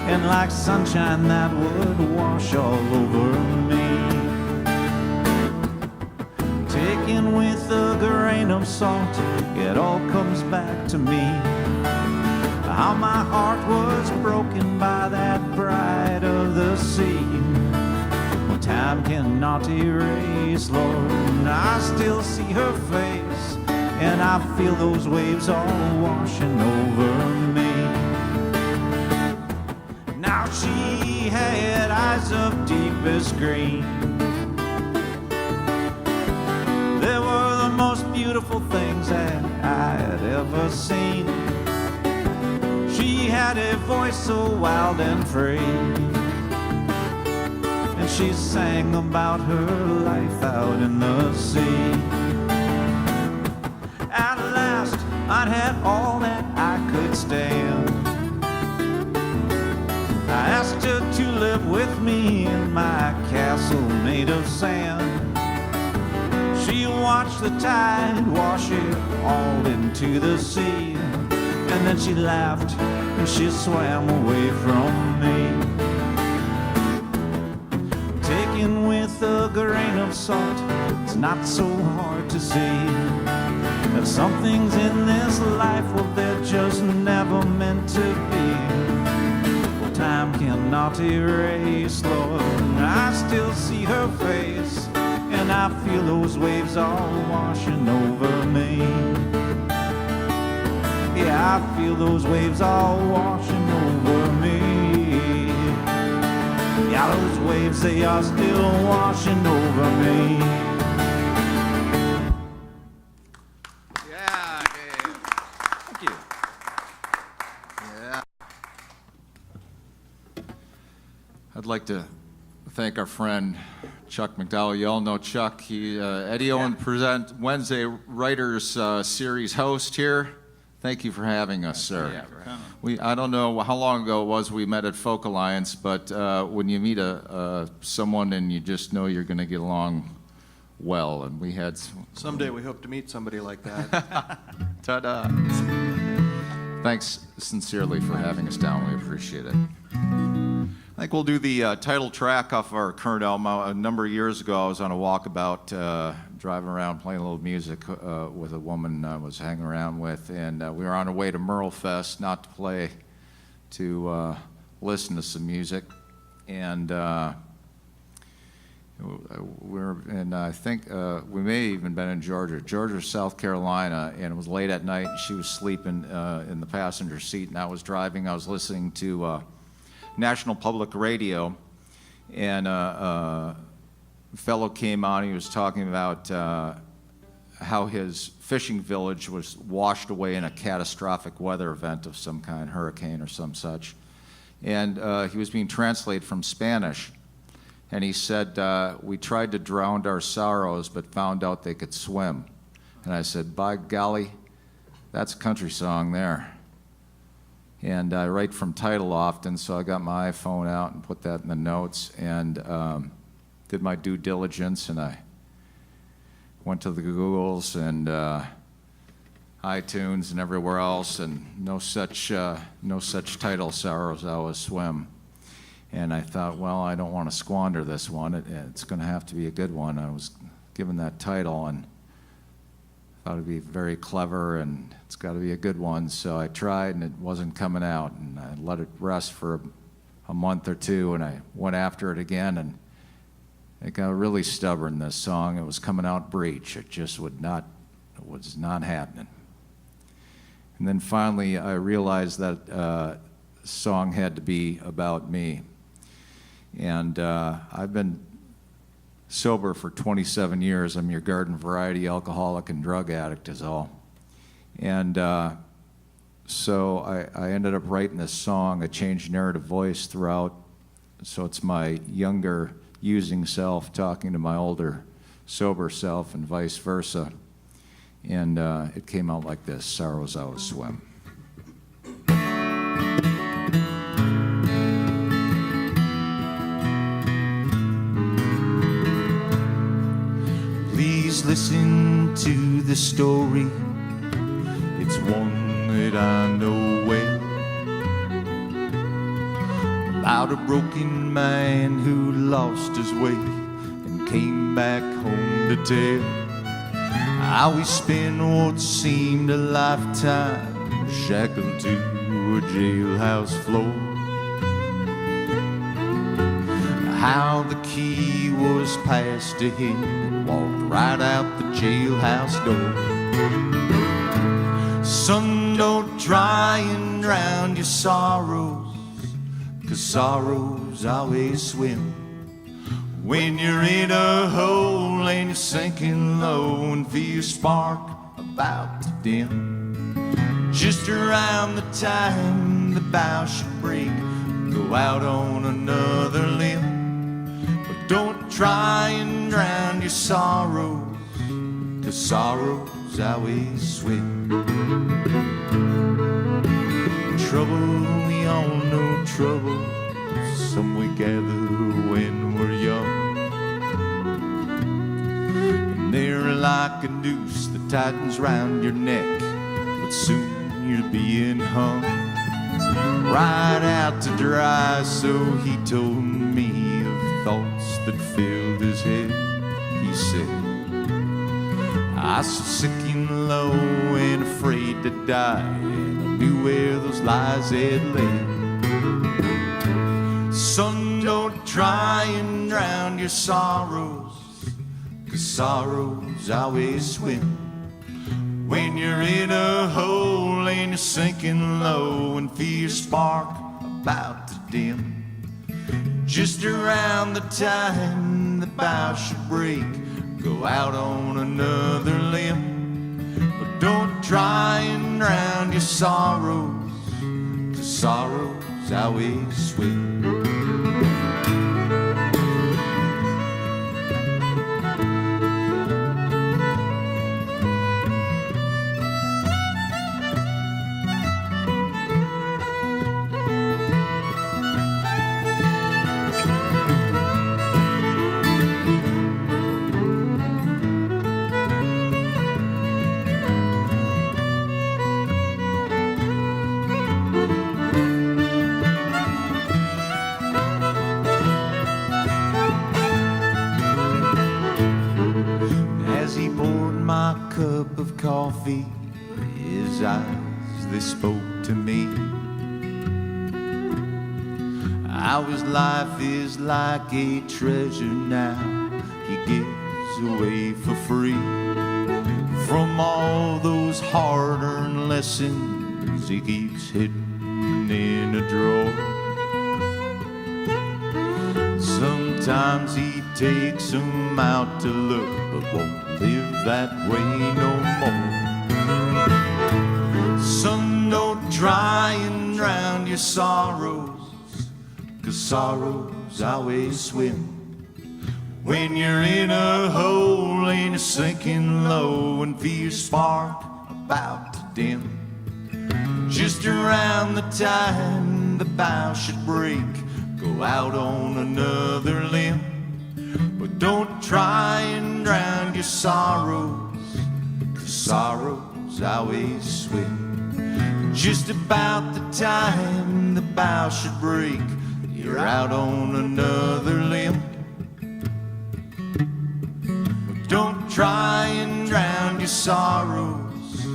Speaker 5: and like sunshine that would wash all over me. Taken with a grain of salt, it all comes back to me. How my heart was broken by that bride of the sea. Well, time cannot erase, Lord, I still see her face, and I feel those waves all washing over me. Now she had eyes of deepest green. They were the most beautiful things that I had ever seen. She had a voice so wild and free, and she sang about her life out in the sea. At last, I'd had all that I could stand. I asked her to live with me in my castle made of sand. She watched the tide wash it all into the sea, and then she laughed and she swam away from me. Taken with a grain of salt, it's not so hard to see that some things in this life, well, they're just never meant to be. Time cannot erase, Lord, I still see her face, and I feel those waves all washing over me. Yeah, I feel those waves all washing over me. Yeah, those waves, they are still washing over me.
Speaker 4: Yeah, Dave. Thank you. Yeah. I'd like to thank our friend Chuck McDowell. You all know Chuck. He Eddie Owen Presents Wednesday Writers Series host here. Thank you for having us, sir.
Speaker 2: Yeah,
Speaker 4: I don't know how long ago it was we met at Folk Alliance, but when you meet someone and you just know you're going to get along well, and we had
Speaker 3: Someday we hope to meet somebody like that.
Speaker 4: ta-da. Thanks sincerely for having us down. We appreciate it. I think we'll do the title track off our current album. A number of years ago, I was on a walkabout, driving around playing a little music with a woman I was hanging around with, and we were on our way to Merle Fest, not to play, to listen to some music, and I think we may have even been in Georgia, South Carolina, and it was late at night, and she was sleeping in the passenger seat, and I was driving. I was listening to National Public Radio, and a fellow came on. He was talking about how his fishing village was washed away in a catastrophic weather event of some kind, hurricane or some such, and he was being translated from Spanish, and he said, we tried to drown our sorrows but found out they could swim. And I said, by golly, that's a country song there. And I write from title often, so I got my iPhone out and put that in the notes, and did my due diligence, and I went to the Googles, and iTunes and everywhere else, and no such title, Sorrows Always Swim. And I thought, well, I don't want to squander this one. It's going to have to be a good one. I was given that title and thought it'd be very clever, and it's got to be a good one. So I tried, and it wasn't coming out, and I let it rest for a month or two, and I went after it again, and it got really stubborn, this song. It was coming out breech. It just was not happening. And then finally, I realized that song had to be about me. And I've been sober for 27 years. I'm your garden variety alcoholic and drug addict is all. And so I ended up writing this song. I changed narrative voice throughout. So it's my younger using self talking to my older sober self and vice versa. And it came out like this: Sorrows Always Swim.
Speaker 8: Please listen to the story. It's one that I know well, about a broken man who lost his way and came back home to tell how he spent what seemed a lifetime shackled to a jailhouse floor. How the key was passed to him and walked right out the jailhouse door. Son, don't try and drown your sorrows, 'cause sorrows always swim. When you're in a hole and you're sinking low and feel your spark about to dim, just around the time the bough should break, go out on another limb. But don't try and drown your sorrows, 'cause sorrows always swim. Trouble, we all know trouble, some we gather when we're young. And they're like a noose that tightens round your neck, but soon you're being hung right out to dry. So he told me of thoughts that filled his head. He said, I was so sick and low and afraid to die, and I knew where those lies had led. Son, don't try and drown your sorrows, 'cause sorrows always swim. When you're in a hole and you're sinking low and feel your spark about to dim, just around the time the bough should break, go out on another limb. But don't try and drown your sorrows, 'cause sorrows always swim. Cup of coffee, his eyes, they spoke to me. Our life is like a treasure now he gives away for free. From all those hard-earned lessons he keeps hidden in a drawer. Sometimes he takes them out to look, but won't live that way no more. Son, don't try and drown your sorrows, 'cause sorrows always swim. When you're in a hole and you're sinking low and feel your spark about to dim, just around the time the bough should break, go out on another limb. But don't try and drown your sorrows, 'cause sorrows sorrows always swim. Just about the time the bough should break, you're out on another limb. But don't try and drown your sorrows,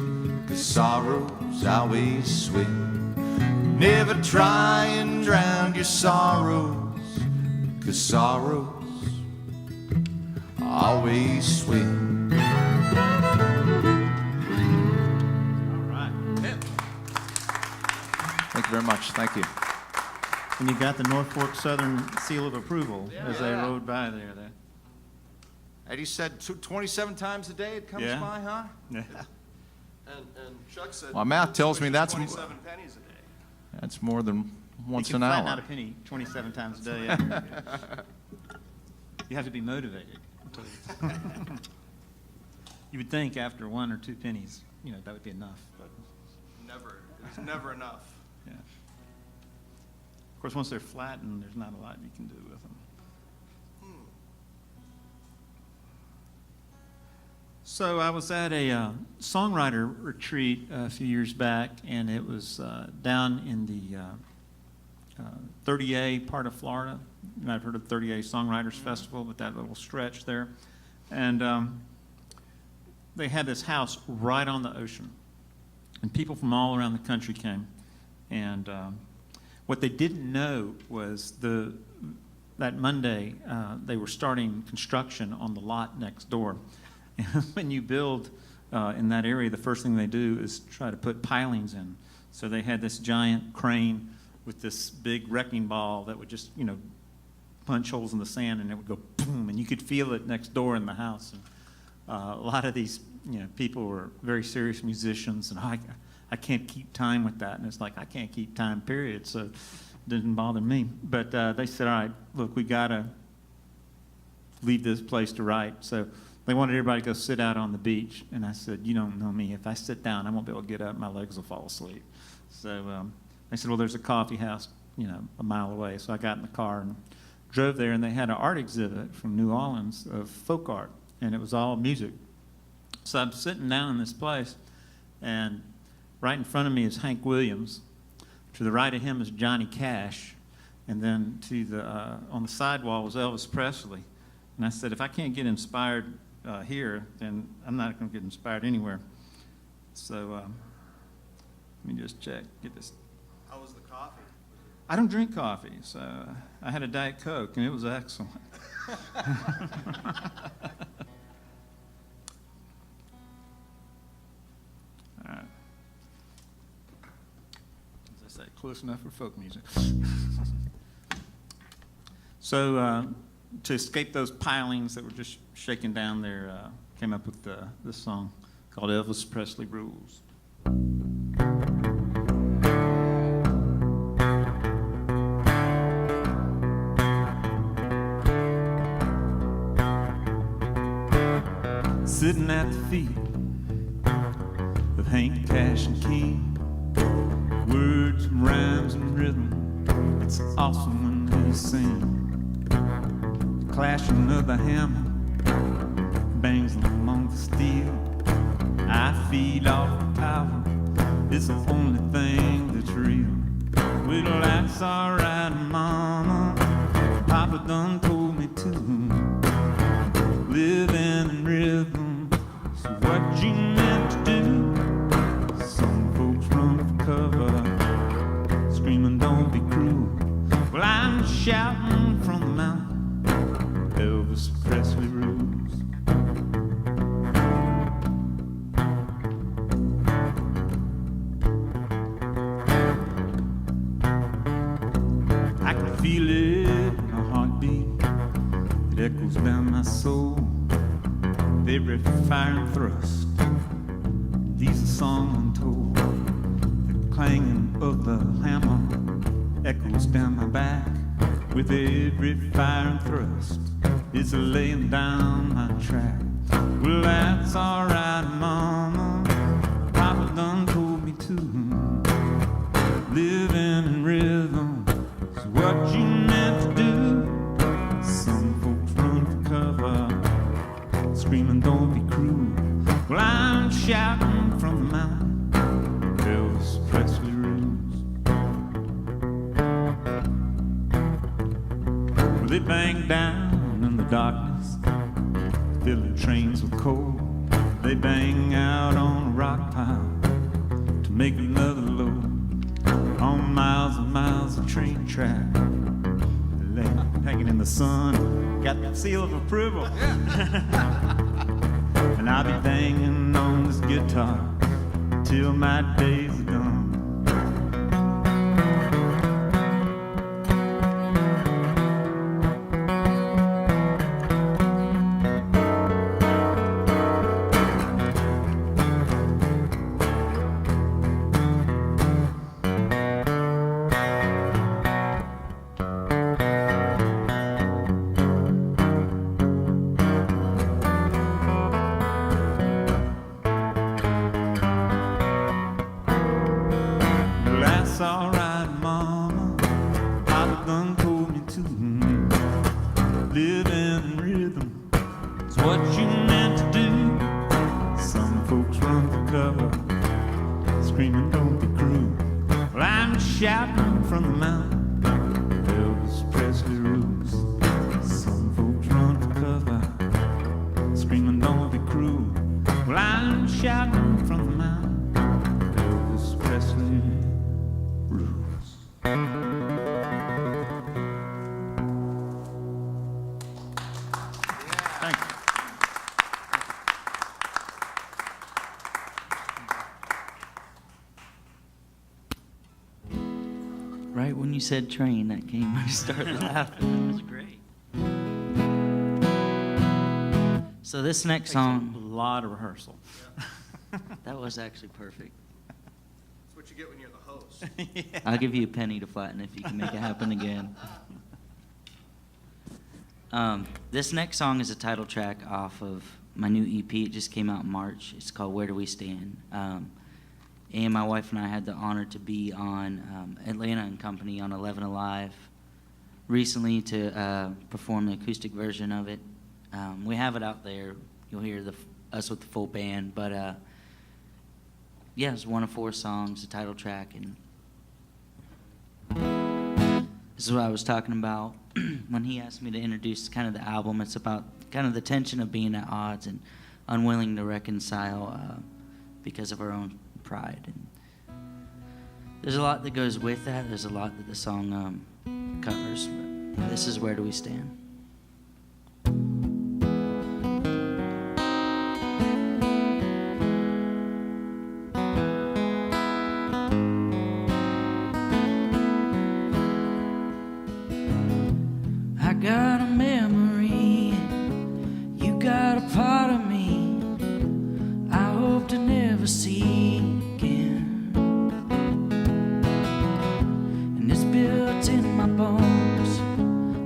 Speaker 8: 'cause sorrows always swim. Never try and drown your sorrows, 'cause sorrows always swim.
Speaker 2: All right.
Speaker 4: Thank you very much. Thank you.
Speaker 2: And you got the North Fork Southern seal of approval as they rode by there.
Speaker 3: Eddie said 27 times a day it comes
Speaker 2: Yeah.
Speaker 3: by, huh?
Speaker 2: Yeah.
Speaker 3: And Chuck said.
Speaker 4: My math tells me that's
Speaker 3: 27 pennies a day.
Speaker 4: That's more than once
Speaker 2: You
Speaker 4: an
Speaker 2: can flatten
Speaker 4: hour.
Speaker 2: out a penny 27 times a day. Yeah. You have to be motivated. You would think after 1 or 2 pennies, that would be enough. But
Speaker 3: Never. It's never enough.
Speaker 2: yeah. Of course, once they're flattened, there's not a lot you can do with them. So I was at a songwriter retreat a few years back, and it was down in the 30A part of Florida. You might have heard of 30A Songwriters Festival, but that little stretch there. And they had this house right on the ocean, and people from all around the country came. And what they didn't know was that Monday they were starting construction on the lot next door. And when you build in that area, the first thing they do is try to put pilings in. So they had this giant crane with this big wrecking ball that would just, punch holes in the sand, and it would go boom, and you could feel it next door in the house. And a lot of these, people were very serious musicians, and I can't keep time with that. And it's like, I can't keep time, period. So it didn't bother me. But they said, all right, look, we got to leave this place to write. So they wanted everybody to go sit out on the beach. And I said, you don't know me. If I sit down, I won't be able to get up. My legs will fall asleep. So they said, well, there's a coffee house, a mile away. So I got in the car and drove there, and they had an art exhibit from New Orleans of folk art, and it was all music. So I'm sitting down in this place, and right in front of me is Hank Williams. To the right of him is Johnny Cash, and then to the on the side wall was Elvis Presley. And I said, if I can't get inspired here, then I'm not going to get inspired anywhere. So let me just check, get this.
Speaker 3: How was the coffee?
Speaker 2: I don't drink coffee, so I had a Diet Coke, and it was excellent. All right. As I say, close enough for folk music. So to escape those pilings that were just shaking down there, came up with this song called Elvis Presley Rules. Sitting at the feet of Hank, Cash, and King, words, rhymes, and rhythm, it's awesome when they sing. The clashing of the hammer bangs along the steel. I feed off the power, it's the only thing that's real. Well, that's alright, Mama, Papa done told me to. Living in rhythm is what you meant to do. Some folks run for cover, screaming, don't be cruel. Well, I'm shouting from the mountain, Elvis Presley rules. I can feel it in my heartbeat, it echoes down my soul. Every fire and thrust leaves a song untold. The clanging of the hammer echoes down my back. With every fire and thrust, it's laying down my track. Well, that's alright, Mama, Papa done told me to. Living in rhythm is what you meant to do. Some folks run for cover, screaming, don't be cruel. Well, I'm shouting from the bang down in the darkness, filling trains with coal. They bang out on a rock pile to make another load. On miles and miles of train track, hanging in the sun, got the seal of approval. And I'll be banging on this guitar till my days are done. Alright, mama, Papa done told me to. Living in rhythm is what you meant to do. Some folks run for cover, screaming don't be cruel. Well, I'm shouting from the mountain, Elvis Presley rules. Some folks run for cover, screaming don't be cruel. Well, I'm shouting from the mountain, Elvis Presley rules. Thank you.
Speaker 6: Right when you said train, that came, I started laughing. It was great. So this next
Speaker 2: A
Speaker 6: song,
Speaker 2: lot of rehearsal.
Speaker 6: that was actually perfect.
Speaker 3: That's what you get when you're the host.
Speaker 6: I'll give you a penny to flatten if you can make it happen again. This next song is a title track off of my new EP. It just came out in March. It's called Where Do We Stand? And my wife and I had the honor to be on Atlanta and Company on 11 Alive recently to perform the acoustic version of it. We have it out there. You'll hear us with the full band. But yeah, it's one of 4 songs, the title track. And this is what I was talking about when he asked me to introduce kind of the album. It's about kind of the tension of being at odds and unwilling to reconcile because of our own pride. And there's a lot that goes with that. There's a lot that the song covers. But this is Where Do We Stand?
Speaker 7: I got a memory, you got a part of me I hope to never see again. And it's built in my bones,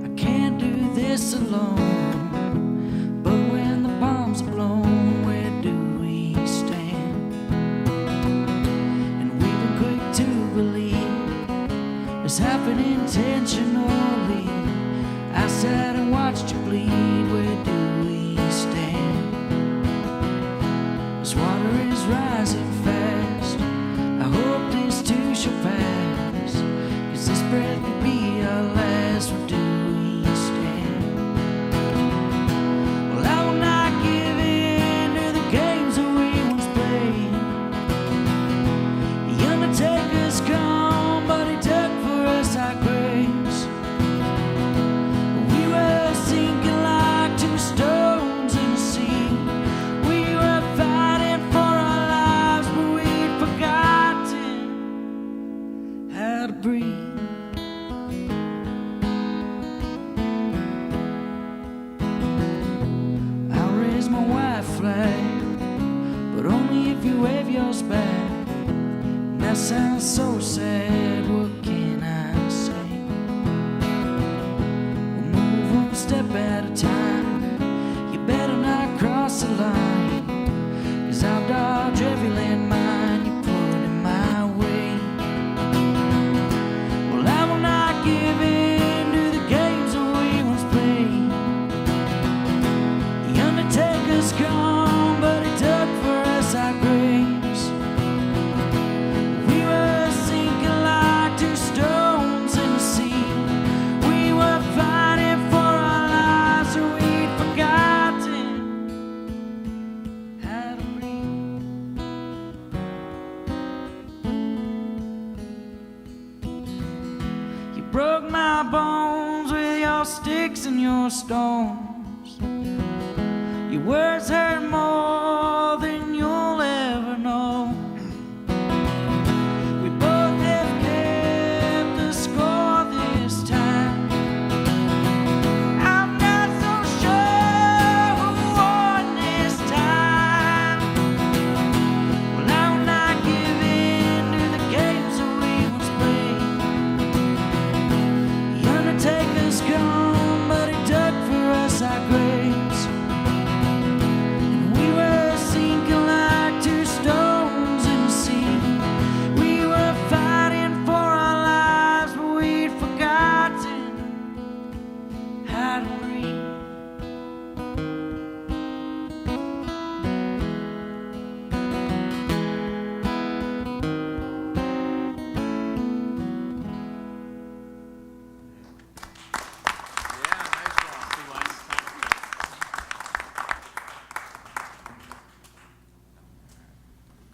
Speaker 7: I can't do this alone. But when the bombs are blown, where do we stand? And we were quick to believe this happened intentionally. I sat and watched you bleed. Where do we stand? This water is rising fast. I hope this too shall pass, 'cause this breath could be our last. Where do we stand? Well, I will not give in to the games that we once played. The Undertaker's gone, but he took for us our graves. We were sinking like 2 stones in the sea. We were fighting for our lives, but we'd forgotten how to breathe. I'll raise my white flag, but only if you wave yours back. That sounds so sad, what can I say? We'll move one step at a time. You better not cross the line, 'cause I'll dodge every landmine you put in my way. Well, I will not give in to the games that we once played. The Undertaker's gone, but he took for us our graves. We were sinking like my bones with your sticks and your stones. Your words hurt more than you'll ever know. We both have kept the score this time. I'm not so sure who won this time. Well, I'm not giving to the games that we once played. The Undertaker's gone, but he dug for us our graves. And we were sinking like two stones in the sea. We were fighting for our lives, but we'd forgotten how to breathe.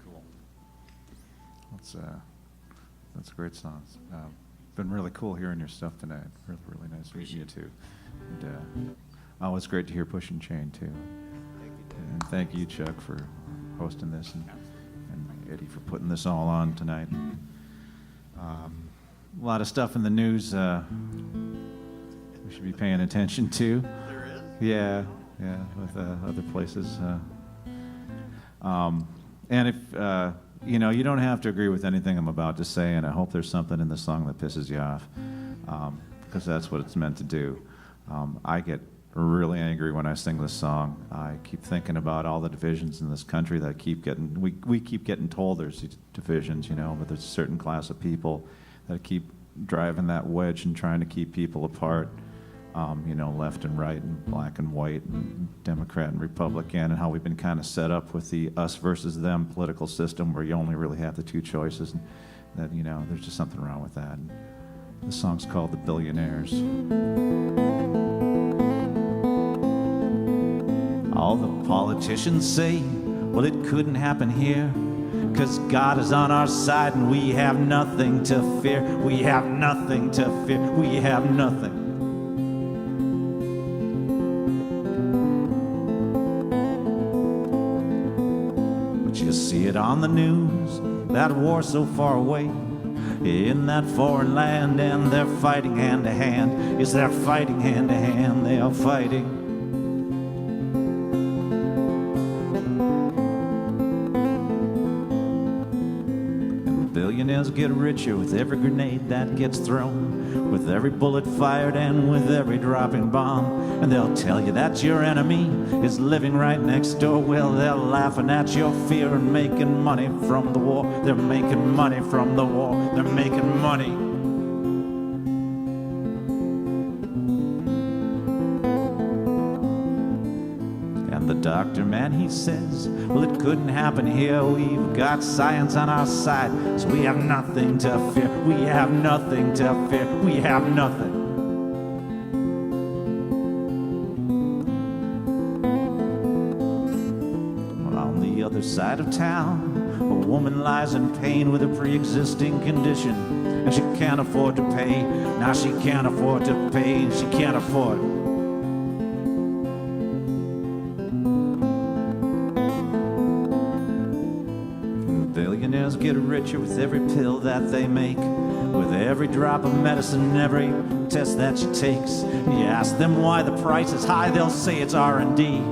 Speaker 5: Cool. That's a great song. It's been really cool hearing your stuff tonight. Really nice meeting you too. And it's great to hear Push and Chain too. And thank you, Chuck, for hosting this, and Eddie for putting this all on tonight. A lot of stuff in the news we should be paying attention to.
Speaker 3: There is?
Speaker 5: Yeah, with other places. And if you don't have to agree with anything I'm about to say, and I hope there's something in the song that pisses you off, because that's what it's meant to do. I get really angry when I sing this song. I keep thinking about all the divisions in this country that we keep getting told there's these divisions, but there's a certain class of people that keep driving that wedge and trying to keep people apart. Left and right and black and white and Democrat and Republican, and how we've been kind of set up with the us versus them political system where you only really have the two choices, and that, there's just something wrong with that. And the song's called The Billionaires. All the politicians say, well, it couldn't happen here, 'cause God is on our side and we have nothing to fear. We have nothing to fear. We have nothing. You see it on the news, that war so far away in that foreign land, and they're fighting hand to hand. Yes, they're fighting hand to hand. They are fighting. And billionaires get richer with every grenade that gets thrown, with every bullet fired and with every dropping bomb. And they'll tell you that your enemy is living right next door. Well, they're laughing at your fear and making money from the war. They're making money from the war. They're making money. And the doctor man, he says, well, it couldn't happen here. We've got science on our side, so we have nothing to fear. We have nothing to fear. We have nothing. Side of town, a woman lies in pain with a pre-existing condition, and she can't afford to pay. Now she can't afford to pay, and she can't afford. And billionaires get richer with every pill that they make, with every drop of medicine, every test that she takes. You ask them why the price is high, they'll say it's R&D.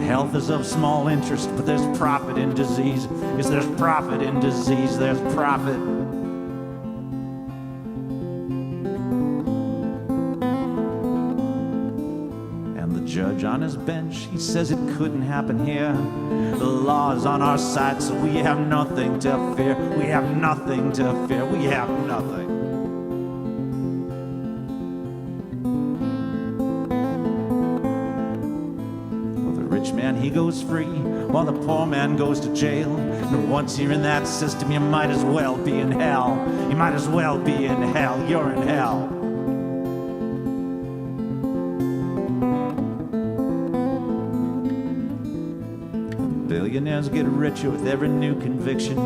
Speaker 5: Health is of small interest, but there's profit in disease. Yes, there's profit in disease. There's profit. And the judge on his bench, he says it couldn't happen here. The law is on our side, so we have nothing to fear. We have nothing to fear. We have nothing. He goes free while the poor man goes to jail. And once you're in that system, you might as well be in hell. You might as well be in hell. You're in hell. Billionaires get richer with every new conviction.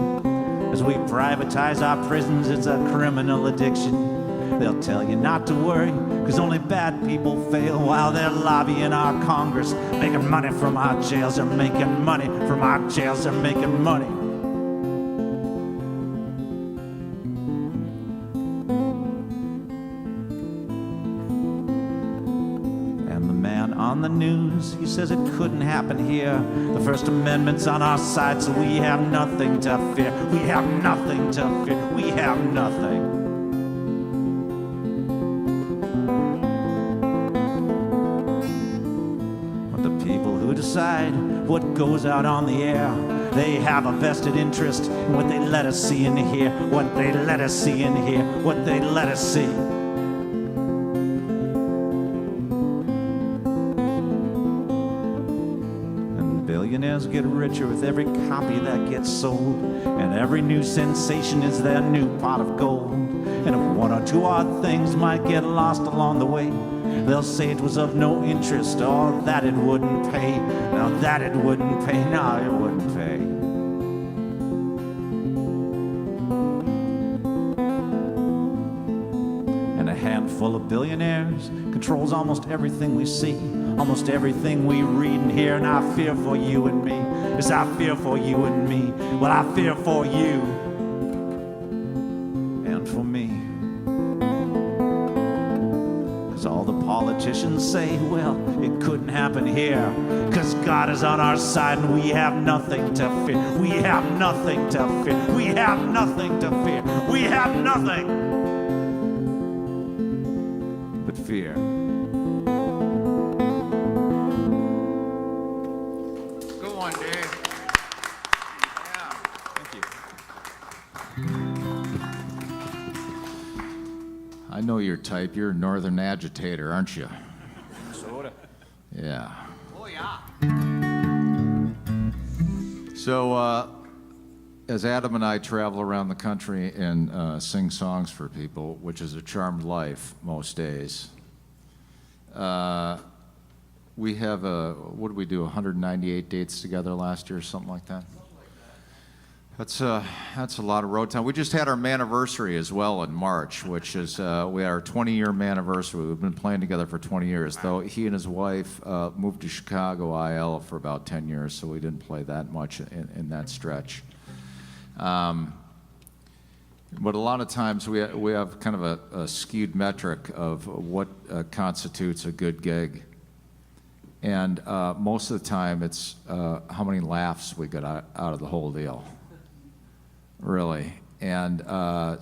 Speaker 5: As we privatize our prisons, it's a criminal addiction. They'll tell you not to worry, because only bad people fail while they're lobbying our Congress, making money from our jails. They're making money from our jails. They're making money. On the news, he says it couldn't happen here. The First Amendment's on our side, so we have nothing to fear. We have nothing to fear. We have nothing. But the people who decide what goes out on the air, they have a vested interest in what they let us see and hear, what they let us see and hear, what they let us see. Billionaires get richer with every copy that gets sold, and every new sensation is their new pot of gold. And if one or two odd things might get lost along the way, they'll say it was of no interest, or that it wouldn't pay. Now that it wouldn't pay, no, it wouldn't pay. And a handful of billionaires controls almost everything we see, almost everything we read and hear, and I fear for you and me. Yes, I fear for you and me. Well, I fear for you and for me. Because all the politicians say, well, it couldn't happen here, because God is on our side and we have nothing to fear. We have nothing to fear. We have nothing to fear. We have nothing but fear.
Speaker 4: I know your type. You're a northern agitator, aren't you?
Speaker 3: Soda.
Speaker 4: Yeah.
Speaker 3: Oh, yeah.
Speaker 4: So, as Adam and I travel around the country and sing songs for people, which is a charmed life most days, we have what did we do, 198 dates together last year, something like that? That's a lot of road time. We just had our maniversary as well in March, which is we had our 20-year maniversary. We've been playing together for 20 years, though he and his wife moved to Chicago IL for about 10 years, so we didn't play that much in that stretch. But a lot of times we have kind of a skewed metric of what constitutes a good gig. And most of the time it's how many laughs we get out of the whole deal. Really. And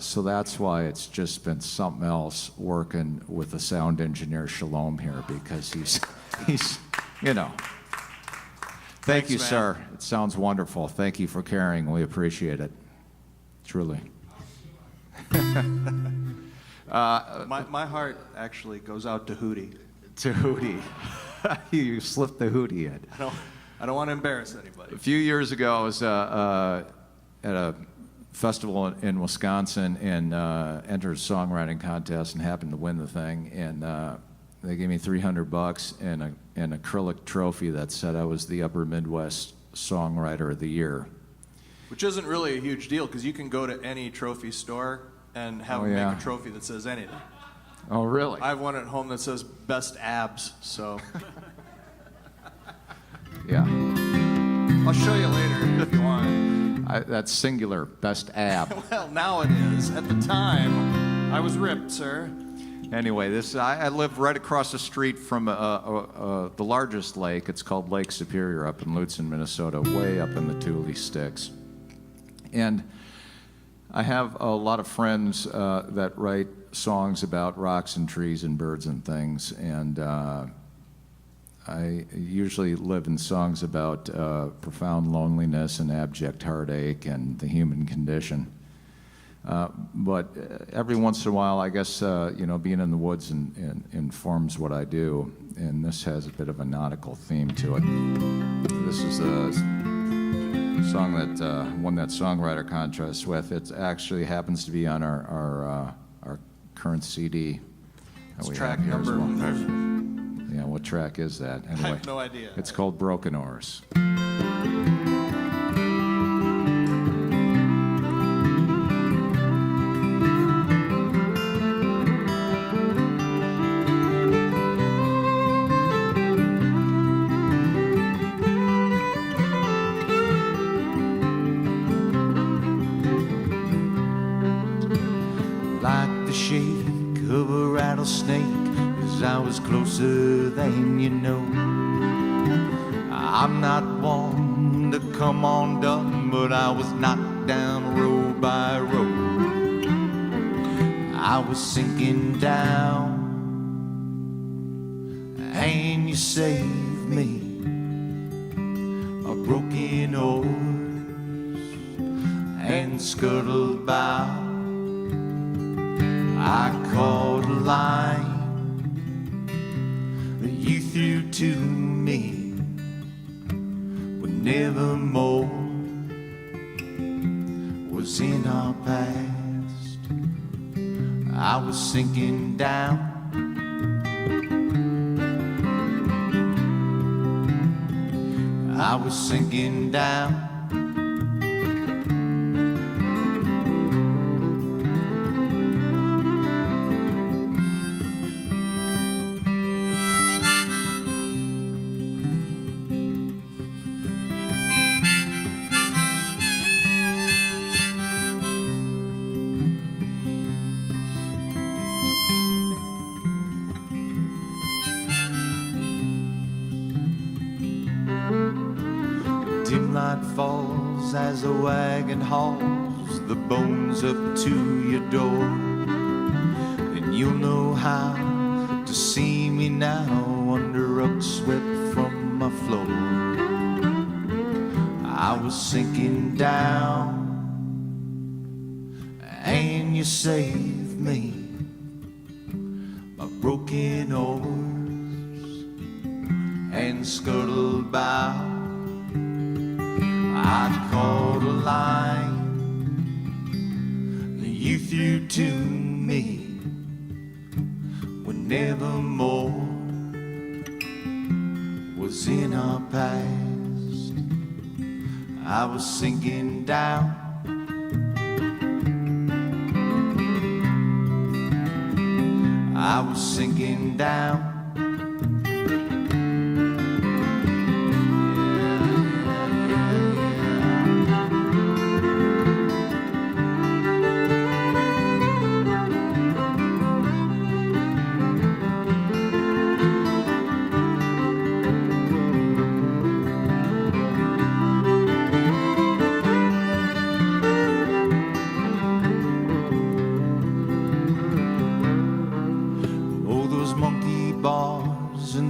Speaker 4: so that's why it's just been something else working with the sound engineer Shalom here, because he's you know. Thank you, sir. It sounds wonderful. Thank you for caring. We appreciate it. Truly.
Speaker 3: My heart actually goes out to Hootie.
Speaker 4: To Hootie. You slipped the Hootie in.
Speaker 3: I don't want to embarrass anybody.
Speaker 4: A few years ago, I was at a festival in Wisconsin and entered a songwriting contest and happened to win the thing. And they gave me $300 and an acrylic trophy that said I was the Upper Midwest Songwriter of the Year.
Speaker 3: Which isn't really a huge deal, because you can go to any trophy store and have them make a trophy that says anything.
Speaker 4: Oh, really?
Speaker 3: I have one at home that says best abs, so.
Speaker 4: Yeah.
Speaker 3: I'll show you later if you want.
Speaker 4: That's singular, best ab.
Speaker 3: Well, now it is. At the time, I was ripped, sir.
Speaker 4: Anyway, I live right across the street from the largest lake. It's called Lake Superior up in Lutzen, Minnesota, way up in the Tule Sticks. And I have a lot of friends that write songs about rocks and trees and birds and things, and I usually live in songs about profound loneliness and abject heartache and the human condition. But every once in a while, I guess, being in the woods informs what I do, and this has a bit of a nautical theme to it. This is a song that won that songwriter contest with. It actually happens to be on our current CD.
Speaker 3: It's track number.
Speaker 4: Yeah, what track is that? Anyway,
Speaker 3: I have no idea.
Speaker 4: It's called Broken Oars.
Speaker 8: of a rattlesnake, 'cause I was closer than you know. I'm not one to come undone, but I was knocked down row by row. I was sinking down, and you saved me. A broken oars and scuttled bow. I caught a line that you threw to me, but nevermore was in our past. I was sinking down, I was sinking down. Dim light falls as the wagon hauls the bones up to your door, and you'll know how to see me now under rugs swept from my floor. I was sinking down, and you saved me. My broken oars and scuttled bow. I caught a line that you threw to me, when nevermore was in our past. I was sinking down, I was sinking down.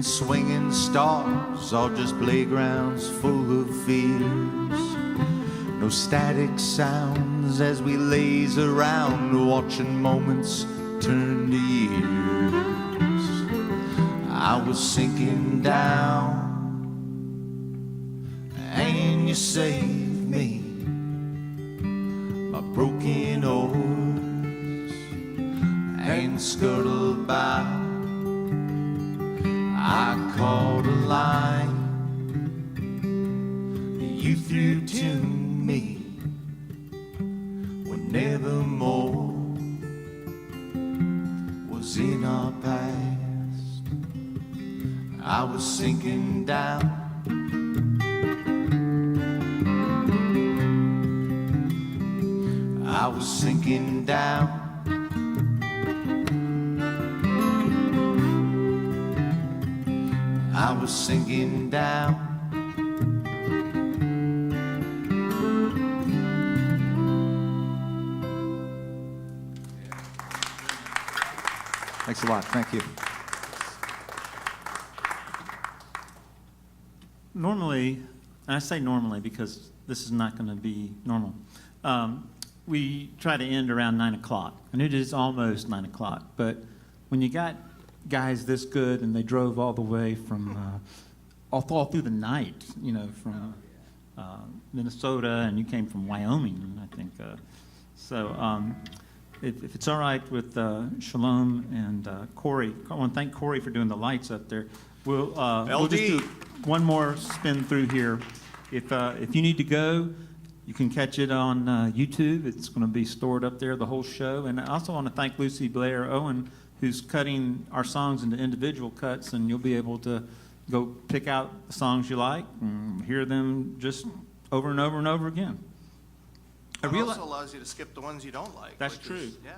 Speaker 8: Swinging stars, all just playgrounds full of fears. No static sounds as we laze around, watching moments turn to years. I was sinking down, and you saved me. My broken oars and scuttled by. I caught a line you threw to me, when nevermore was in our past. I was sinking down, I was sinking down. I was sinking down.
Speaker 5: Thanks a lot. Thank you.
Speaker 2: Normally, and I say normally because this is not going to be normal, we try to end around 9 o'clock. And it is almost 9 o'clock. But when you got guys this good and they drove all the way from all through the night, you know, from Minnesota, and you came from Wyoming, I think. If it's all right with Shalom and Corey, I want to thank Corey for doing the lights up there. We'll just do one more spin through here. If you need to go, you can catch it on YouTube. It's going to be stored up there, the whole show. And I also want to thank Lucy Blair Owen, who's cutting our songs into individual cuts, and you'll be able to go pick out the songs you like and hear them just over and over and over again.
Speaker 3: It also allows you to skip the ones you don't like.
Speaker 2: That's true.
Speaker 3: Yeah.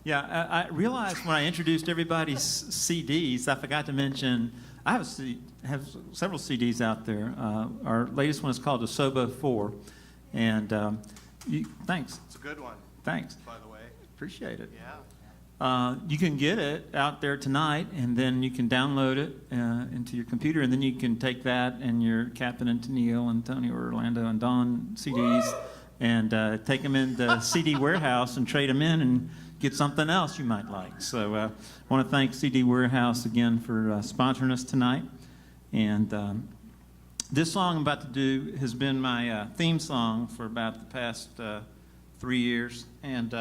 Speaker 2: Yeah, I realized when I introduced everybody's CDs, I forgot to mention, I have several CDs out there. Our latest one is called ESOEBO 4. And thanks.
Speaker 3: It's a good one,
Speaker 2: Thanks.
Speaker 3: by the way.
Speaker 2: Appreciate it.
Speaker 3: Yeah.
Speaker 2: You can get it out there tonight, and then you can download it into your computer, and then you can take that and your Captain and Tennille and Tony Orlando and Don CDs and take them in the CD warehouse and trade them in and get something else you might like. So I want to thank CD Warehouse again for sponsoring us tonight. And this song I'm about to do has been my theme song for about the past 3 years. And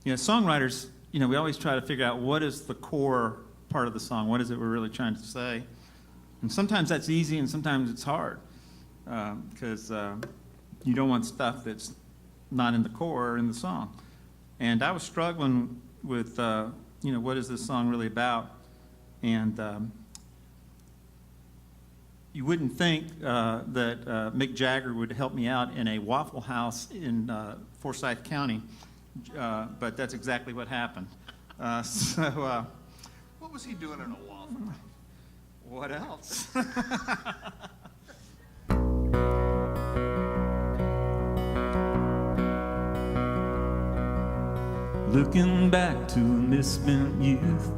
Speaker 2: songwriters, we always try to figure out what is the core part of the song. What is it we're really trying to say? And sometimes that's easy, and sometimes it's hard because you don't want stuff that's not in the core or in the song. And I was struggling with, what is this song really about? And you wouldn't think that Mick Jagger would help me out in a Waffle House in Forsyth County, but that's exactly what happened.
Speaker 3: What was he doing in a Waffle House?
Speaker 2: What else? Looking back to a misspent youth,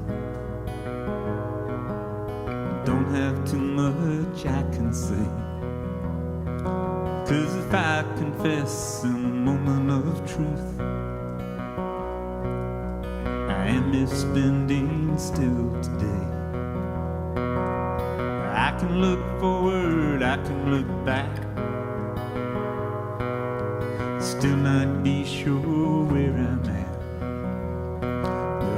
Speaker 2: don't have too much I can say. 'Cause if I confess a moment of truth, I am misspending still today. I can look forward, I can look back, still not be sure where I'm at.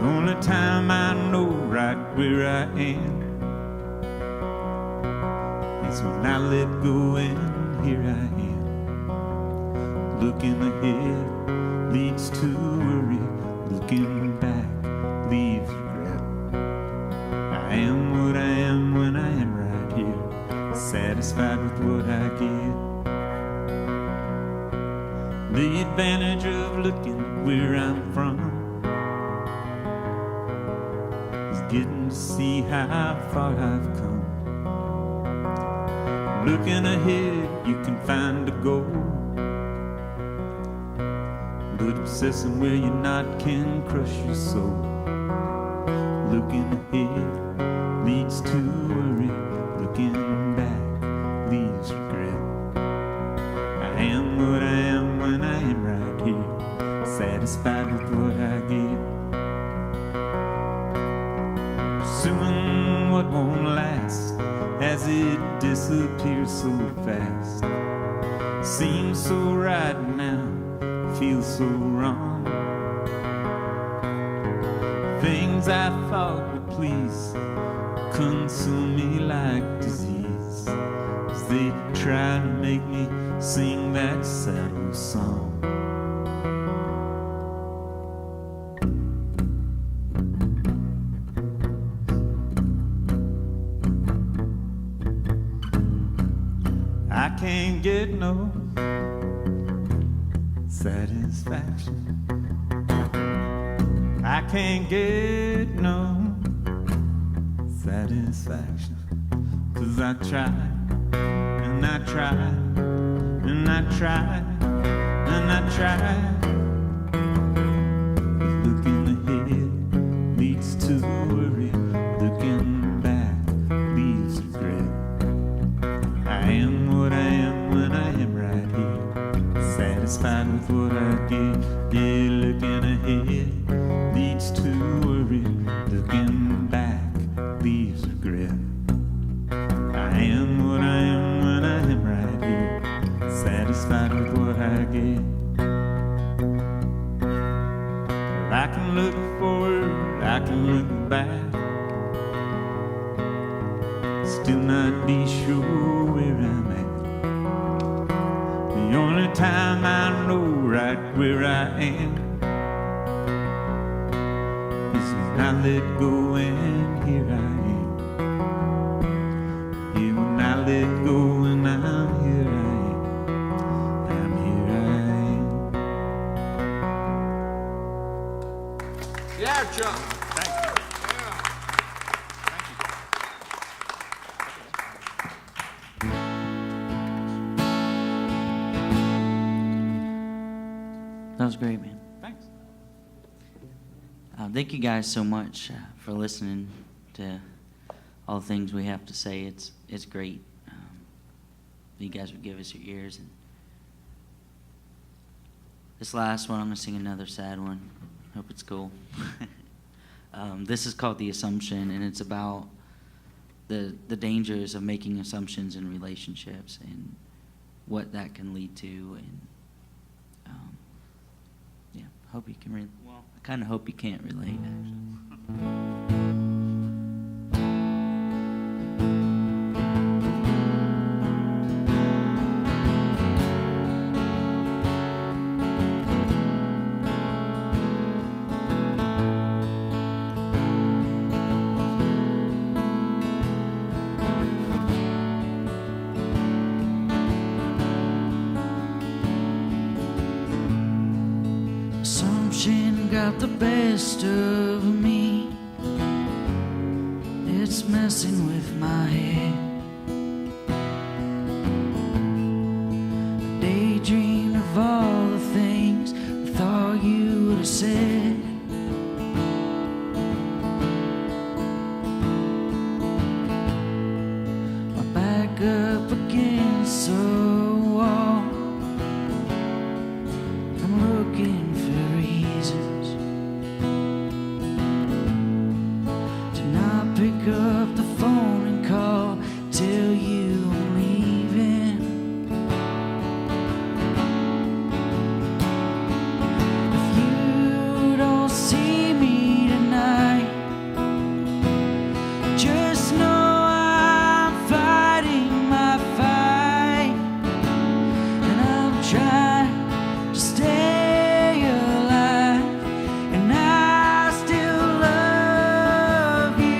Speaker 2: The only time I know right where I am is when I let go and here I am. Looking ahead leads to worry, looking back leaves regret. I am what I am when I am right here, satisfied with what I get. The advantage of looking where I'm from is getting to see how far I've come. Looking ahead, you can find a goal, but obsessing where you're not can crush your soul. Looking ahead leads to worry, looking back leaves regret. I am what I am when I am right here, satisfied with what I get. Pursuing what won't last as it disappears so fast. Seems so right now, feels so wrong. Things I thought would please consume me like disease, as they try to make me sing that sad old song. I can't get no satisfaction. I can't get no satisfaction. 'Cause I tried, and I tried, and I tried, and I tried. Looking ahead leads to worry, looking back leaves regret. I am what I am when I am right here, satisfied with what I get. Yeah, looking ahead leads to worry, looking back leaves regret. I am what I am when I am right here, satisfied with what I get. I can look forward, I can look back, still not be sure where I'm at. The only time I know right where I am is when I let go and here I am. Yeah, when I let go and I'm here I am. I'm here I am.
Speaker 3: Yeah, Chuck.
Speaker 6: That was great, man.
Speaker 2: Thanks.
Speaker 6: Thank you guys so much for listening to all the things we have to say. It's great. You guys would give us your ears. And this last one, I'm going to sing another sad one. Hope it's cool. This is called The Assumption, and it's about the dangers of making assumptions in relationships and what that can lead to. And yeah, hope you can well, I kind of hope you can't relate, actually. Got the best of me. It's messing with my head. I daydream of all the things I thought you would have said. My back up against the wall. I'm looking for reasons pick up the phone and call, tell you I'm leaving. If you don't see me tonight, just know I'm fighting my fight, and I'm trying to stay alive, and I still love you.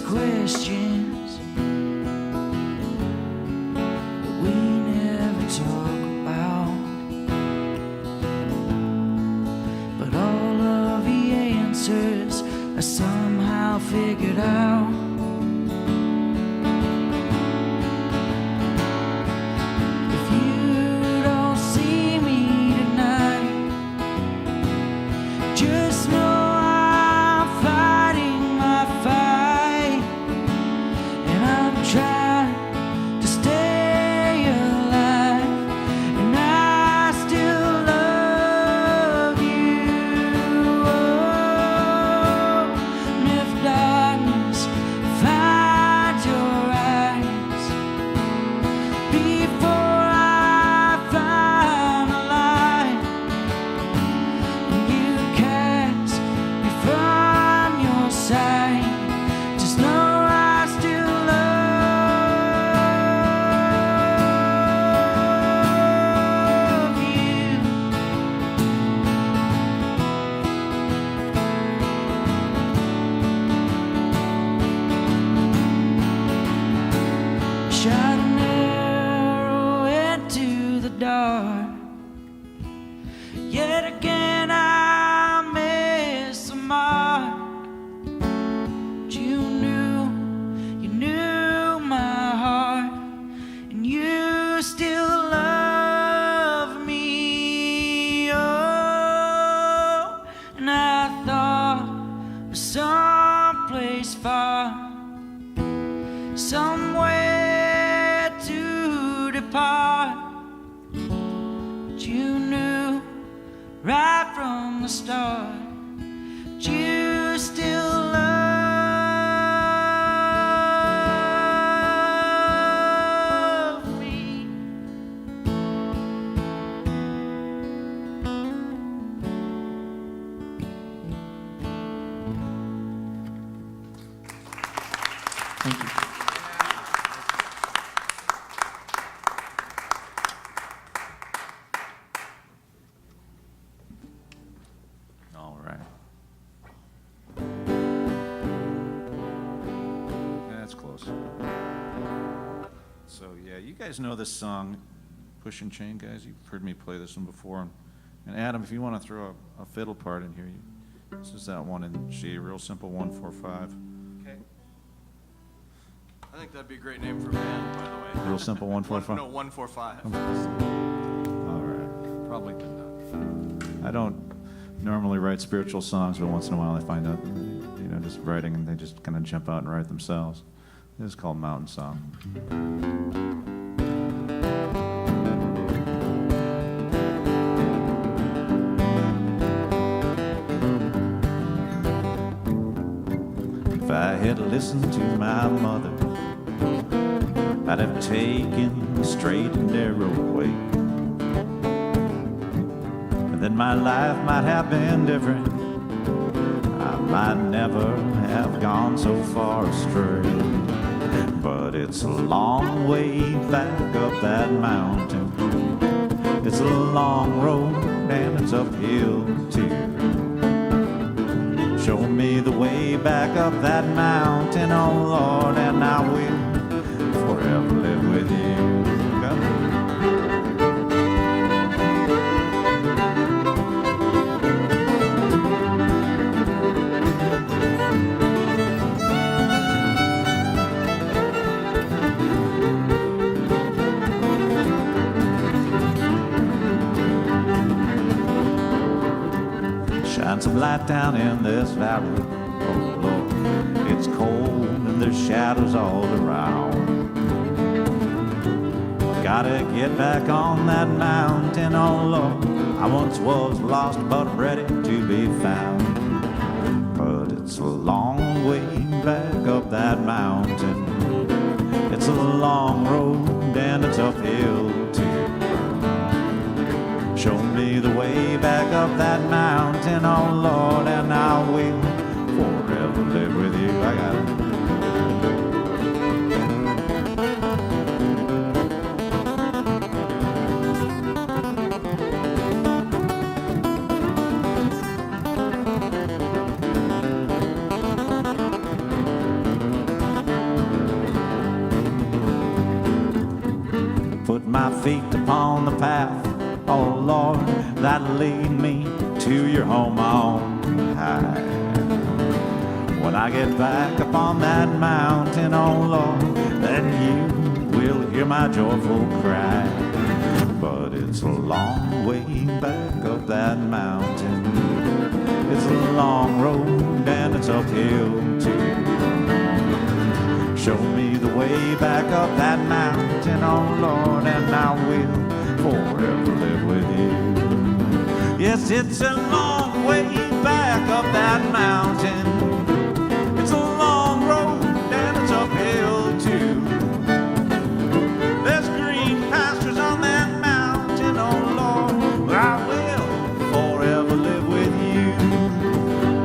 Speaker 6: Questions that we never talk about, but all of the answers are somehow figured out. If you don't see me tonight, just know I'm fighting my fight. Try to stay alive, and I still love you. Oh, and if darkness
Speaker 7: the start. But you still love me.
Speaker 2: Thank you.
Speaker 5: All right. That's close. So, yeah, you guys know this song, Push and Chain, guys. You've heard me play this one before. And Adam, if you want to throw a fiddle part in here, this is that one in G, real simple 1-4-5.
Speaker 3: Okay. I think that'd be a great name for a band, by the way.
Speaker 5: Real simple 1-4-5.
Speaker 3: No, 1-4-5.
Speaker 5: All right.
Speaker 4: Probably been done.
Speaker 5: I don't normally write spiritual songs, but once in a while I find out, just writing, and they just kind of jump out and write themselves. This is called Mountain Song. If I had listened to my mother, I'd have taken the straight and narrow way. And then my life might have been different. I might never have gone so far astray. But it's a long way back up that mountain. It's a long road and it's uphill too. Show me the way back up that mountain, oh Lord, and I will forever live with you. Come. Shine some light down in this valley, oh Lord. It's cold and there's shadows all around. Gotta get back on that mountain, oh Lord. I once was lost but ready to be found. But it's a long way back up that mountain. It's a long road and it's uphill too. Show me the way back up that mountain, oh Lord, and I will forever live with you. I got it. Put my feet upon the path, oh Lord, that lead me to your home on high. When I get back upon that mountain, oh Lord, then you will hear my joyful cry. But it's a long way back up that mountain. It's a long road and it's uphill too. Show me the way back up that mountain, oh Lord, and I will forever live with you. Yes, it's a long way back up that mountain. It's a long road and it's uphill too. There's green pastures on that mountain, oh Lord, where I will forever live with you.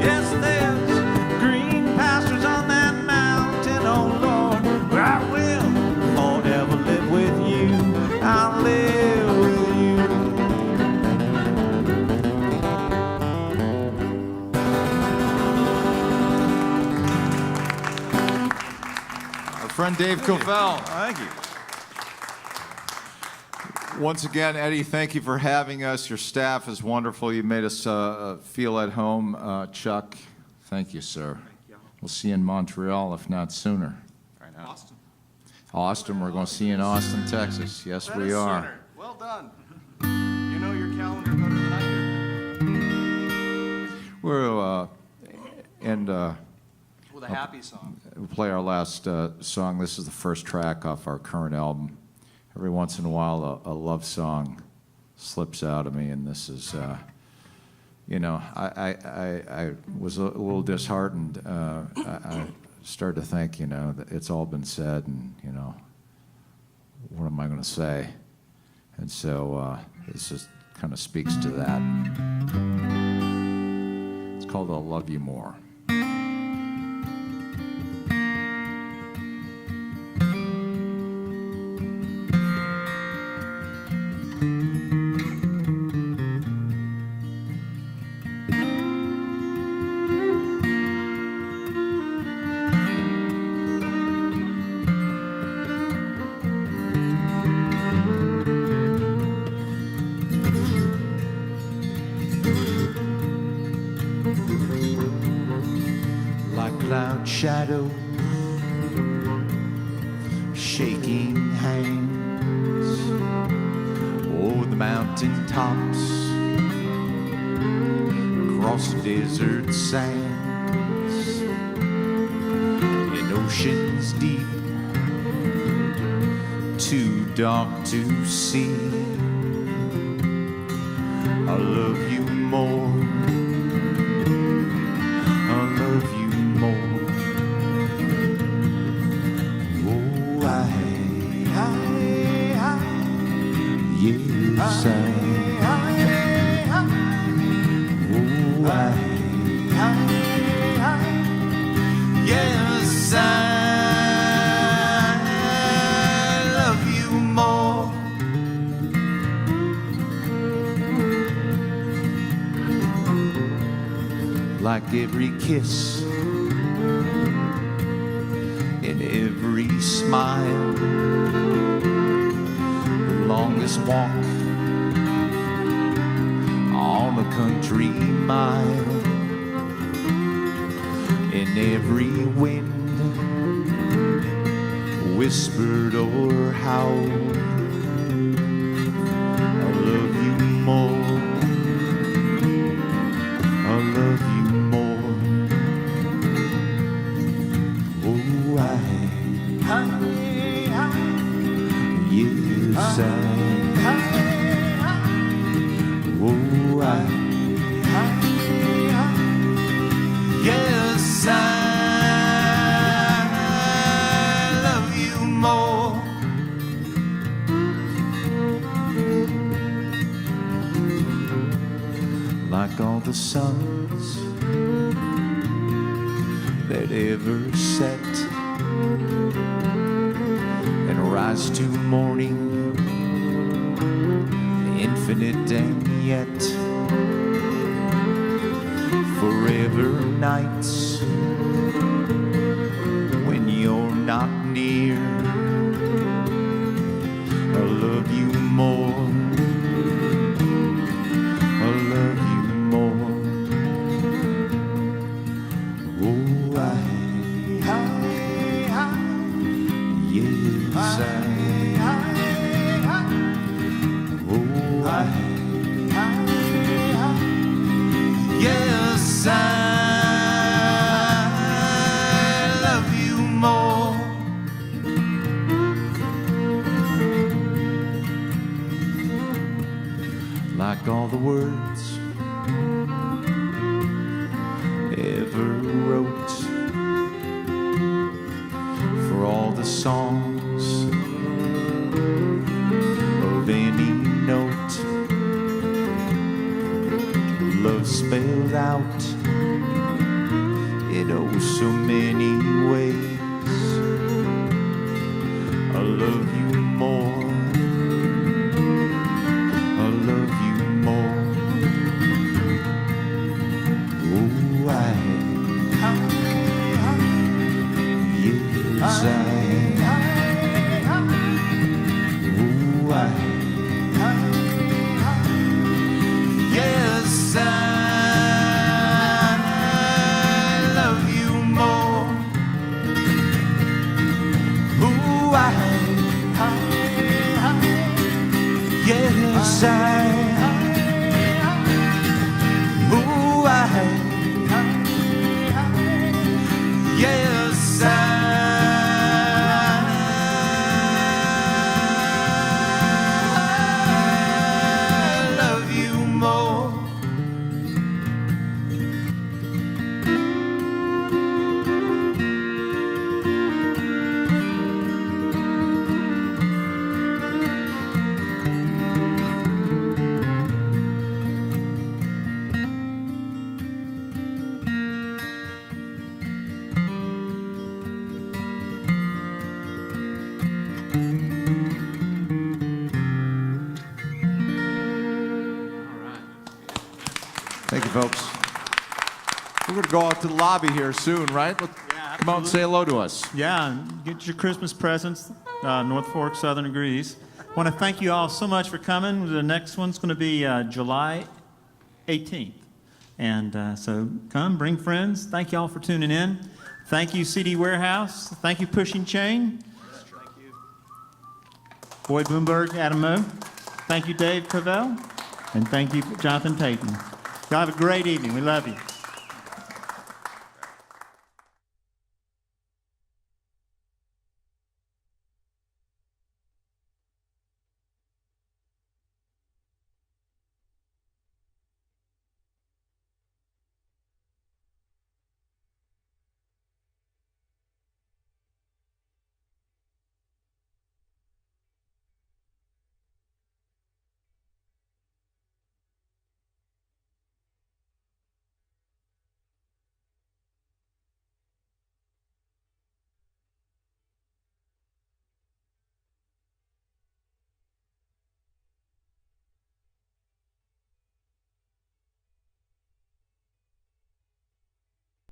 Speaker 5: Yes, there's green pastures on that mountain, oh Lord, where I will forever live with you. I'll live with you.
Speaker 4: Our friend Dave Cofell.
Speaker 5: Thank you.
Speaker 4: Once again, Eddie, thank you for having us. Your staff is wonderful. You made us feel at home. Chuck, thank you, sir. We'll see you in Montreal, if not sooner.
Speaker 5: Right now.
Speaker 4: Austin, we're going to see you in Austin, Texas. Yes,
Speaker 3: That
Speaker 4: we
Speaker 3: is
Speaker 4: are.
Speaker 3: sooner. Well done. You know your calendar better than I do.
Speaker 4: We'll
Speaker 3: With a happy song.
Speaker 4: we'll play our last song. This is the first track off our current album. Every once in a while, a love song slips out of me, and this is, I was a little disheartened. I started to think, that it's all been said, and what am I going to say? And so this just kind of speaks to that. It's called "I'll Love You More." Cloud shadow, shaking hands o'er the mountain tops, across desert sands, in oceans deep, too dark to see. I love you more. I love you more. Oh, yes, yes, I love you more. Like every kiss and every smile, the longest walk on a country mile, in every wind whispered or howled, I love you more. I love you more. Oh, yes, yes, I love you more. Like all the suns that ever set and rise to morning, infinite and yet forever nights when you're not near. I love you more. I love you more. Oh, yes, yes, I love you more. Like all the words ever wrote, for all the songs of any note, love spelled out in oh so many ways. I love you more. I love you more. Oh, yes, yes, I love you more.
Speaker 8: Thank you, folks. We're going to go out to the lobby here soon, right? Come out and say hello to us.
Speaker 2: Yeah, get your Christmas presents, North Fork Southern Degrees. I want to thank you all so much for coming. The next one's going to be July 18th. And so come, bring friends. Thank you all for tuning in. Thank you, CD Warehouse. Thank you, Pushing Chain.
Speaker 3: Thank you.
Speaker 2: Boyd Bloomberg, Adam Moe. Thank you, Dave Cofell. And thank you, Jonathan Peyton. Y'all have a great evening. We love you.